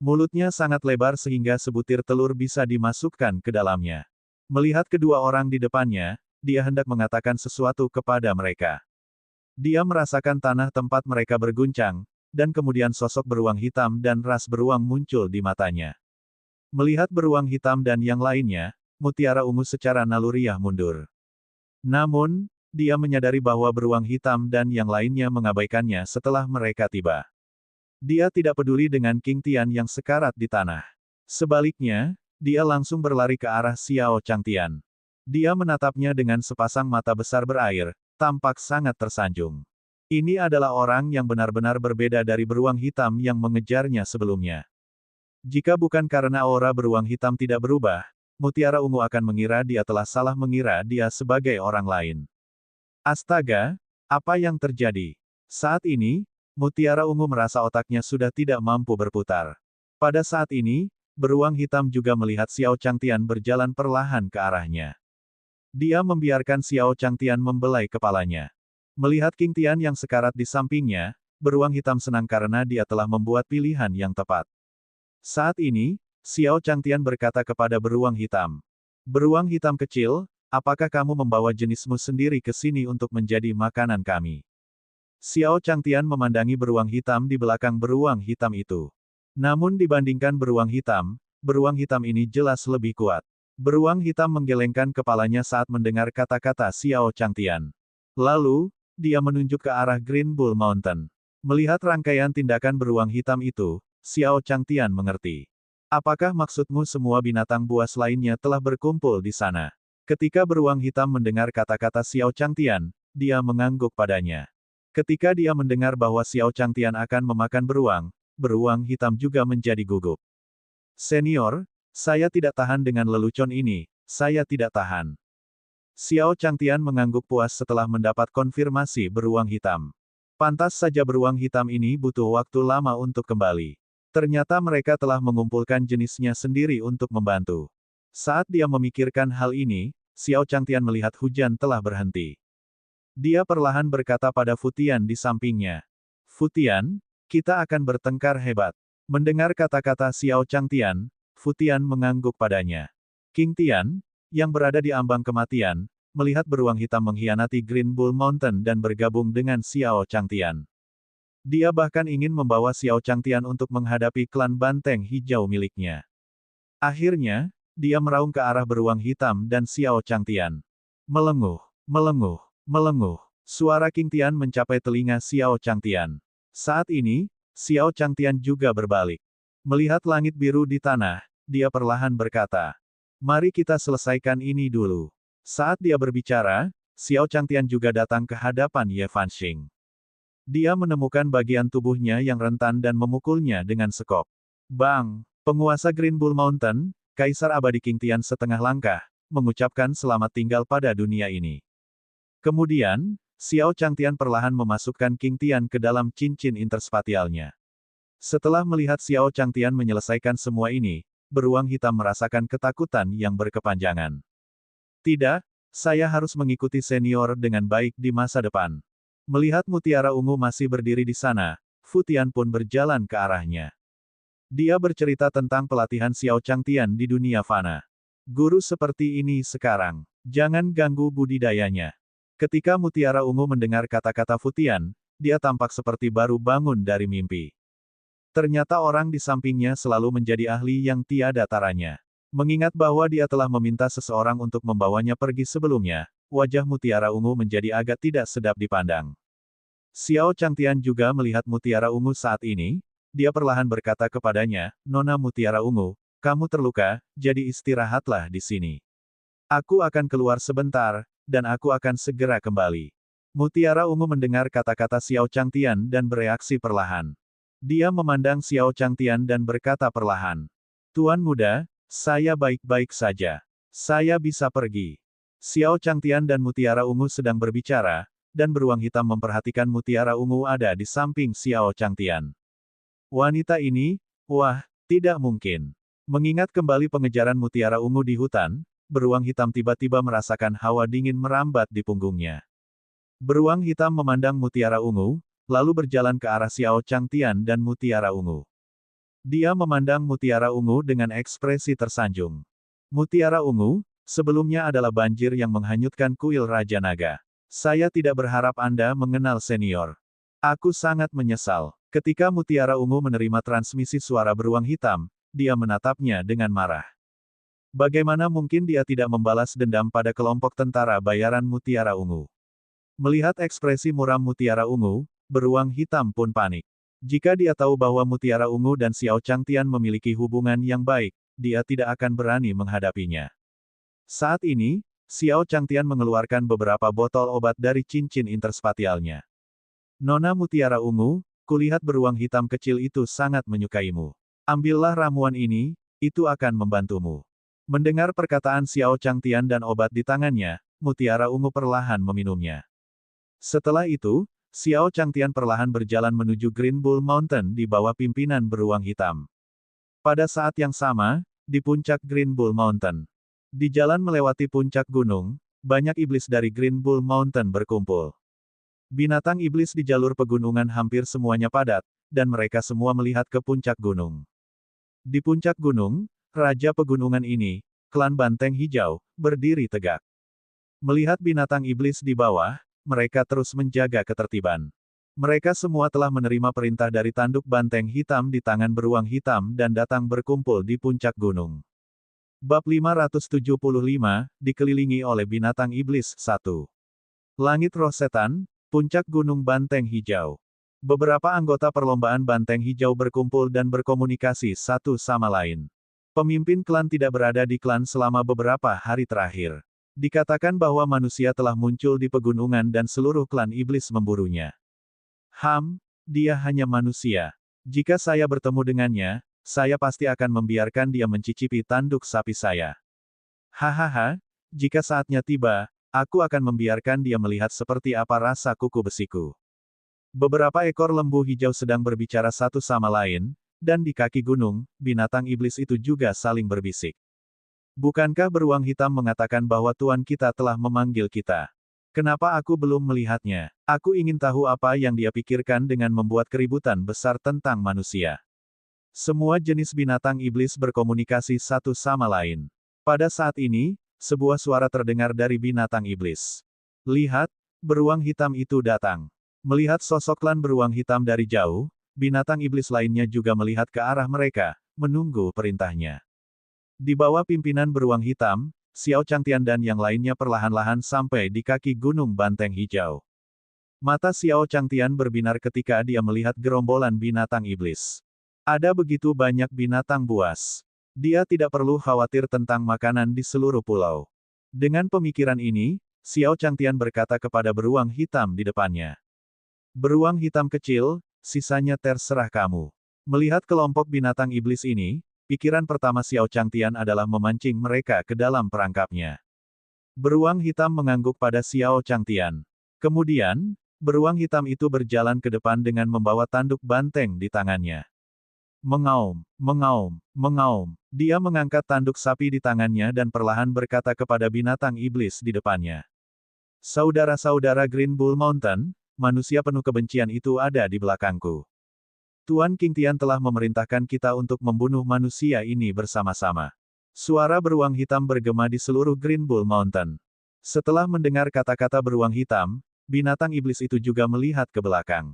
Mulutnya sangat lebar sehingga sebutir telur bisa dimasukkan ke dalamnya. Melihat kedua orang di depannya, dia hendak mengatakan sesuatu kepada mereka. Dia merasakan tanah tempat mereka berguncang, dan kemudian sosok beruang hitam dan ras beruang muncul di matanya. Melihat beruang hitam dan yang lainnya, Mutiara Ungu secara naluriah mundur. Namun, dia menyadari bahwa beruang hitam dan yang lainnya mengabaikannya setelah mereka tiba. Dia tidak peduli dengan King Tian yang sekarat di tanah. Sebaliknya, dia langsung berlari ke arah Xiao Changtian. Dia menatapnya dengan sepasang mata besar berair, tampak sangat tersanjung. Ini adalah orang yang benar-benar berbeda dari beruang hitam yang mengejarnya sebelumnya. Jika bukan karena aura beruang hitam tidak berubah, Mutiara Ungu akan mengira dia telah salah mengira dia sebagai orang lain. Astaga, apa yang terjadi? Saat ini, Mutiara Ungu merasa otaknya sudah tidak mampu berputar. Pada saat ini, beruang hitam juga melihat Xiao Changtian berjalan perlahan ke arahnya. Dia membiarkan Xiao Changtian membelai kepalanya. Melihat King Tian yang sekarat di sampingnya, beruang hitam senang karena dia telah membuat pilihan yang tepat. Saat ini, Xiao Changtian berkata kepada beruang hitam. Beruang hitam kecil, apakah kamu membawa jenismu sendiri ke sini untuk menjadi makanan kami? Xiao Changtian memandangi beruang hitam di belakang beruang hitam itu. Namun dibandingkan beruang hitam ini jelas lebih kuat. Beruang hitam menggelengkan kepalanya saat mendengar kata-kata Xiao Changtian. Lalu, dia menunjuk ke arah Green Bull Mountain. Melihat rangkaian tindakan beruang hitam itu, Xiao Changtian mengerti. Apakah maksudmu semua binatang buas lainnya telah berkumpul di sana? Ketika beruang hitam mendengar kata-kata Xiao Changtian, dia mengangguk padanya. Ketika dia mendengar bahwa Xiao Changtian akan memakan beruang hitam juga menjadi gugup. Senior, saya tidak tahan dengan lelucon ini, saya tidak tahan. Xiao Changtian mengangguk puas setelah mendapat konfirmasi beruang hitam. Pantas saja beruang hitam ini butuh waktu lama untuk kembali. Ternyata mereka telah mengumpulkan jenisnya sendiri untuk membantu. Saat dia memikirkan hal ini, Xiao Changtian melihat hujan telah berhenti. Dia perlahan berkata pada Fu Tian di sampingnya. Fu Tian, kita akan bertengkar hebat. Mendengar kata-kata Xiao Changtian, Fu Tian mengangguk padanya. King Tian, yang berada di ambang kematian, melihat beruang hitam mengkhianati Green Bull Mountain dan bergabung dengan Xiao Changtian. Dia bahkan ingin membawa Xiao Changtian untuk menghadapi klan banteng hijau miliknya. Akhirnya, dia meraung ke arah beruang hitam dan Xiao Changtian. Melenguh, melenguh, melenguh. Suara King Tian mencapai telinga Xiao Changtian. Saat ini, Xiao Changtian juga berbalik. Melihat langit biru di tanah, dia perlahan berkata, "Mari kita selesaikan ini dulu." Saat dia berbicara, Xiao Changtian juga datang ke hadapan Ye Fanxing. Dia menemukan bagian tubuhnya yang rentan dan memukulnya dengan sekop. Bang! Penguasa Green Bull Mountain, Kaisar Abadi King Tian setengah langkah, mengucapkan selamat tinggal pada dunia ini. Kemudian, Xiao Changtian perlahan memasukkan King Tian ke dalam cincin interspatialnya. Setelah melihat Xiao Changtian menyelesaikan semua ini, beruang hitam merasakan ketakutan yang berkepanjangan. Tidak, saya harus mengikuti senior dengan baik di masa depan. Melihat Mutiara Ungu masih berdiri di sana, Fu Tian pun berjalan ke arahnya. Dia bercerita tentang pelatihan Xiao Changtian di dunia fana. Guru seperti ini sekarang, jangan ganggu budidayanya. Ketika Mutiara Ungu mendengar kata-kata Fu Tian, dia tampak seperti baru bangun dari mimpi. Ternyata orang di sampingnya selalu menjadi ahli yang tiada taranya. Mengingat bahwa dia telah meminta seseorang untuk membawanya pergi sebelumnya, wajah Mutiara Ungu menjadi agak tidak sedap dipandang. Xiao Changtian juga melihat Mutiara Ungu saat ini, dia perlahan berkata kepadanya, "Nona Mutiara Ungu, kamu terluka, jadi istirahatlah di sini. Aku akan keluar sebentar, dan aku akan segera kembali." Mutiara Ungu mendengar kata-kata Xiao Changtian dan bereaksi perlahan. Dia memandang Xiao Changtian dan berkata perlahan, "Tuan muda, saya baik-baik saja. Saya bisa pergi." Xiao Changtian dan Mutiara Ungu sedang berbicara, dan beruang hitam memperhatikan mutiara ungu ada di samping Xiao Changtian. Wanita ini, wah, tidak mungkin. Mengingat kembali pengejaran mutiara ungu di hutan, beruang hitam tiba-tiba merasakan hawa dingin merambat di punggungnya. Beruang hitam memandang mutiara ungu, lalu berjalan ke arah Xiao Changtian dan mutiara ungu. Dia memandang mutiara ungu dengan ekspresi tersanjung. Mutiara ungu, sebelumnya adalah banjir yang menghanyutkan kuil Raja Naga. Saya tidak berharap Anda mengenal senior. Aku sangat menyesal. Ketika mutiara ungu menerima transmisi suara beruang hitam, dia menatapnya dengan marah. Bagaimana mungkin dia tidak membalas dendam pada kelompok tentara bayaran mutiara ungu? Melihat ekspresi muram mutiara ungu, beruang hitam pun panik. Jika dia tahu bahwa mutiara ungu dan Xiao Changtian memiliki hubungan yang baik, dia tidak akan berani menghadapinya. Saat ini, Xiao Changtian mengeluarkan beberapa botol obat dari cincin interspatialnya. Nona mutiara ungu, kulihat beruang hitam kecil itu sangat menyukaimu. Ambillah ramuan ini, itu akan membantumu. Mendengar perkataan Xiao Changtian dan obat di tangannya, mutiara ungu perlahan meminumnya. Setelah itu, Xiao Changtian perlahan berjalan menuju Green Bull Mountain di bawah pimpinan beruang hitam. Pada saat yang sama, di puncak Green Bull Mountain. Di jalan melewati puncak gunung, banyak iblis dari Green Bull Mountain berkumpul. Binatang iblis di jalur pegunungan hampir semuanya padat, dan mereka semua melihat ke puncak gunung. Di puncak gunung, Raja Pegunungan ini, klan Banteng Hijau, berdiri tegak. Melihat binatang iblis di bawah, mereka terus menjaga ketertiban. Mereka semua telah menerima perintah dari tanduk banteng hitam di tangan beruang hitam dan datang berkumpul di puncak gunung. Bab 575, dikelilingi oleh binatang iblis 1. Langit Roh Setan, Puncak Gunung Banteng Hijau. Beberapa anggota perlombaan Banteng Hijau berkumpul dan berkomunikasi satu sama lain. Pemimpin klan tidak berada di klan selama beberapa hari terakhir. Dikatakan bahwa manusia telah muncul di pegunungan dan seluruh klan iblis memburunya. Dia hanya manusia. Jika saya bertemu dengannya, saya pasti akan membiarkan dia mencicipi tanduk sapi saya. Hahaha, jika saatnya tiba, aku akan membiarkan dia melihat seperti apa rasa kuku besiku. Beberapa ekor lembu hijau sedang berbicara satu sama lain, dan di kaki gunung, binatang iblis itu juga saling berbisik. Bukankah beruang hitam mengatakan bahwa Tuan kita telah memanggil kita? Kenapa aku belum melihatnya? Aku ingin tahu apa yang dia pikirkan dengan membuat keributan besar tentang manusia. Semua jenis binatang iblis berkomunikasi satu sama lain. Pada saat ini, sebuah suara terdengar dari binatang iblis. Lihat, beruang hitam itu datang. Melihat sosok klan beruang hitam dari jauh, binatang iblis lainnya juga melihat ke arah mereka, menunggu perintahnya. Di bawah pimpinan beruang hitam, Xiao Changtian dan yang lainnya perlahan-lahan sampai di kaki gunung Banteng Hijau. Mata Xiao Changtian berbinar ketika dia melihat gerombolan binatang iblis. Ada begitu banyak binatang buas. Dia tidak perlu khawatir tentang makanan di seluruh pulau. Dengan pemikiran ini, Xiao Changtian berkata kepada beruang hitam di depannya. Beruang hitam kecil, sisanya terserah kamu. Melihat kelompok binatang iblis ini, pikiran pertama Xiao Changtian adalah memancing mereka ke dalam perangkapnya. Beruang hitam mengangguk pada Xiao Changtian. Kemudian, beruang hitam itu berjalan ke depan dengan membawa tanduk banteng di tangannya. Mengaum, mengaum, mengaum. Dia mengangkat tanduk sapi di tangannya dan perlahan berkata kepada binatang iblis di depannya. Saudara-saudara Green Bull Mountain, manusia penuh kebencian itu ada di belakangku. Tuan King Tian telah memerintahkan kita untuk membunuh manusia ini bersama-sama. Suara beruang hitam bergema di seluruh Green Bull Mountain. Setelah mendengar kata-kata beruang hitam, binatang iblis itu juga melihat ke belakang.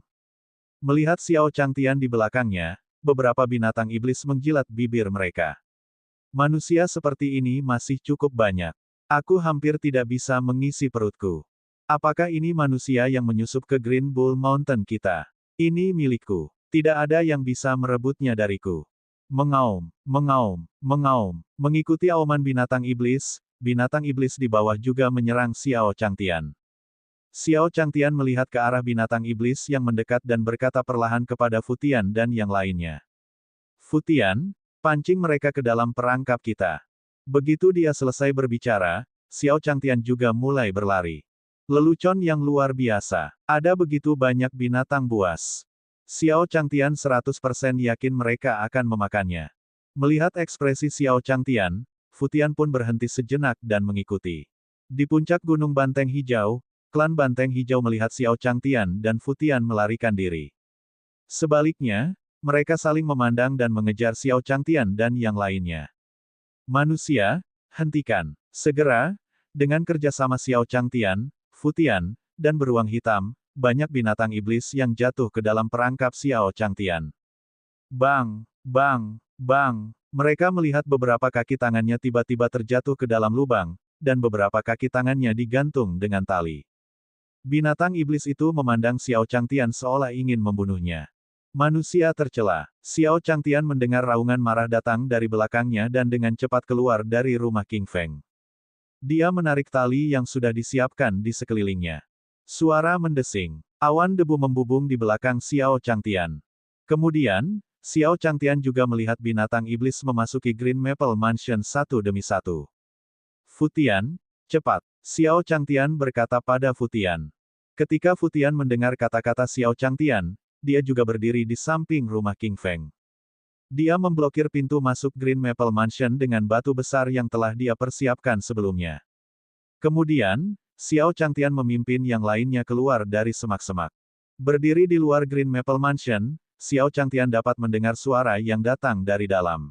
Melihat Xiao Changtian di belakangnya, beberapa binatang iblis menjilat bibir mereka. Manusia seperti ini masih cukup banyak. Aku hampir tidak bisa mengisi perutku. Apakah ini manusia yang menyusup ke Green Bull Mountain kita? Ini milikku. Tidak ada yang bisa merebutnya dariku. Mengaum, mengaum, mengaum. Mengikuti auman binatang iblis di bawah juga menyerang Xiao Changtian. Xiao Changtian melihat ke arah binatang iblis yang mendekat dan berkata perlahan kepada Futian dan yang lainnya. Futian, pancing mereka ke dalam perangkap kita. Begitu dia selesai berbicara, Xiao Changtian juga mulai berlari. Lelucon yang luar biasa. Ada begitu banyak binatang buas. Xiao Changtian 100% yakin mereka akan memakannya. Melihat ekspresi Xiao Changtian, Futian pun berhenti sejenak dan mengikuti. Di puncak Gunung Banteng Hijau, klan Banteng Hijau melihat Xiao Changtian dan Futian melarikan diri. Sebaliknya, mereka saling memandang dan mengejar Xiao Changtian dan yang lainnya. Manusia, hentikan. Segera, dengan kerjasama Xiao Changtian, Futian, dan beruang hitam, banyak binatang iblis yang jatuh ke dalam perangkap Xiao Changtian. Bang, bang, bang. Mereka melihat beberapa kaki tangannya tiba-tiba terjatuh ke dalam lubang, dan beberapa kaki tangannya digantung dengan tali. Binatang iblis itu memandang Xiao Changtian seolah ingin membunuhnya. Manusia tercela. Xiao Changtian mendengar raungan marah datang dari belakangnya dan dengan cepat keluar dari rumah King Feng. Dia menarik tali yang sudah disiapkan di sekelilingnya. Suara mendesing. Awan debu membubung di belakang Xiao Changtian. Kemudian, Xiao Changtian juga melihat binatang iblis memasuki Green Maple Mansion satu demi satu. Futian, cepat. Xiao Changtian berkata pada Futian. Ketika Futian mendengar kata-kata Xiao Changtian, dia juga berdiri di samping rumah King Feng. Dia memblokir pintu masuk Green Maple Mansion dengan batu besar yang telah dia persiapkan sebelumnya. Kemudian, Xiao Changtian memimpin yang lainnya keluar dari semak-semak. Berdiri di luar Green Maple Mansion, Xiao Changtian dapat mendengar suara yang datang dari dalam.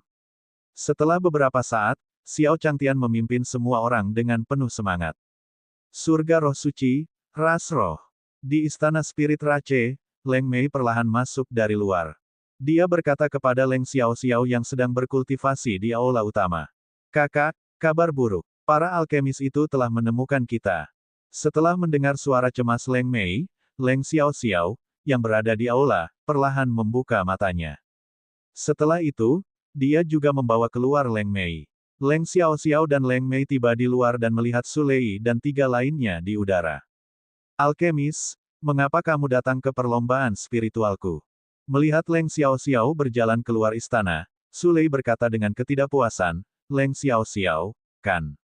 Setelah beberapa saat, Xiao Changtian memimpin semua orang dengan penuh semangat. Surga Roh Suci, Ras Roh. Di Istana Spirit Rache, Leng Mei perlahan masuk dari luar. Dia berkata kepada Leng Xiaoxiao yang sedang berkultivasi di aula utama. Kakak, kabar buruk. Para alkemis itu telah menemukan kita. Setelah mendengar suara cemas Leng Mei, Leng Xiaoxiao, yang berada di aula, perlahan membuka matanya. Setelah itu, dia juga membawa keluar Leng Mei. Leng Xiaoxiao dan Leng Mei tiba di luar dan melihat Su Lei dan 3 lainnya di udara. Alkemis, mengapa kamu datang ke perlombaan spiritualku? Melihat Leng Xiaoxiao berjalan keluar istana, Su Lei berkata dengan ketidakpuasan, Leng Xiaoxiao, kan?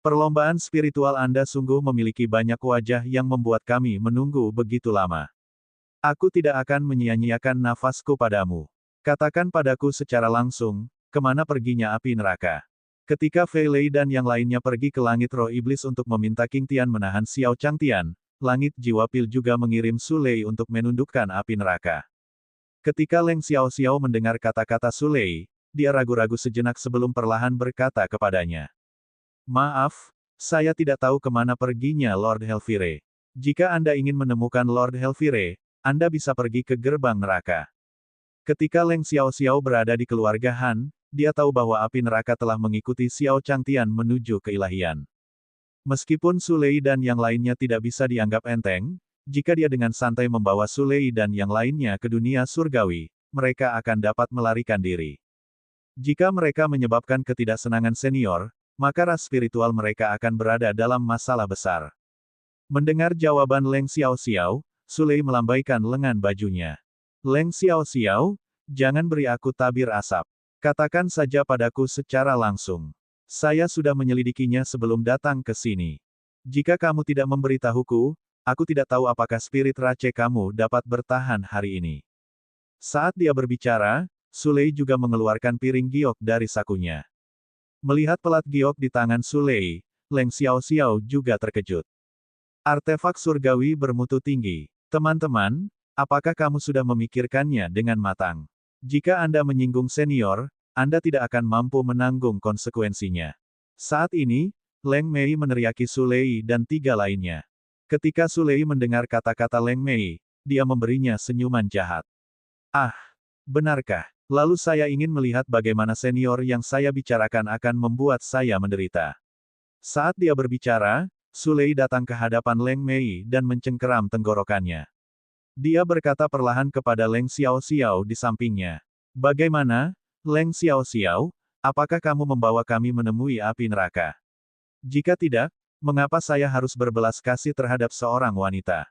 Perlombaan spiritual Anda sungguh memiliki banyak wajah yang membuat kami menunggu begitu lama. Aku tidak akan menyia-nyiakan nafasku padamu. Katakan padaku secara langsung, kemana perginya api neraka? Ketika Fei Lei dan yang lainnya pergi ke langit roh iblis untuk meminta King Tian menahan Xiao Changtian, langit jiwa pil juga mengirim Su Lei untuk menundukkan api neraka. Ketika Leng Xiaoxiao mendengar kata-kata Su Lei, dia ragu-ragu sejenak sebelum perlahan berkata kepadanya. Maaf, saya tidak tahu kemana perginya Lord Helvire. Jika Anda ingin menemukan Lord Helvire, Anda bisa pergi ke gerbang neraka. Ketika Leng Xiaoxiao berada di keluarga Han, dia tahu bahwa api neraka telah mengikuti Xiao Changtian menuju keilahian. Meskipun Su Lei dan yang lainnya tidak bisa dianggap enteng, jika dia dengan santai membawa Su Lei dan yang lainnya ke dunia surgawi, mereka akan dapat melarikan diri. Jika mereka menyebabkan ketidaksenangan senior, maka ras spiritual mereka akan berada dalam masalah besar. Mendengar jawaban Leng Xiaoxiao, Su Lei melambaikan lengan bajunya. Leng Xiaoxiao, jangan beri aku tabir asap. Katakan saja padaku secara langsung. Saya sudah menyelidikinya sebelum datang ke sini. Jika kamu tidak memberitahuku, aku tidak tahu apakah spirit Rache kamu dapat bertahan hari ini. Saat dia berbicara, Su Lei juga mengeluarkan piring giok dari sakunya. Melihat pelat giok di tangan Su Lei, Leng Xiaoxiao juga terkejut. Artefak surgawi bermutu tinggi. Teman-teman, apakah kamu sudah memikirkannya dengan matang? Jika Anda menyinggung senior, Anda tidak akan mampu menanggung konsekuensinya. Saat ini, Leng Mei meneriaki Su Lei dan 3 lainnya. Ketika Su Lei mendengar kata-kata Leng Mei, dia memberinya senyuman jahat. Ah, benarkah? Lalu saya ingin melihat bagaimana senior yang saya bicarakan akan membuat saya menderita. Saat dia berbicara, Su Lei datang ke hadapan Leng Mei dan mencengkeram tenggorokannya. Dia berkata perlahan kepada Leng Xiaoxiao di sampingnya. Bagaimana, Leng Xiaoxiao, apakah kamu membawa kami menemui api neraka? Jika tidak, mengapa saya harus berbelas kasih terhadap seorang wanita?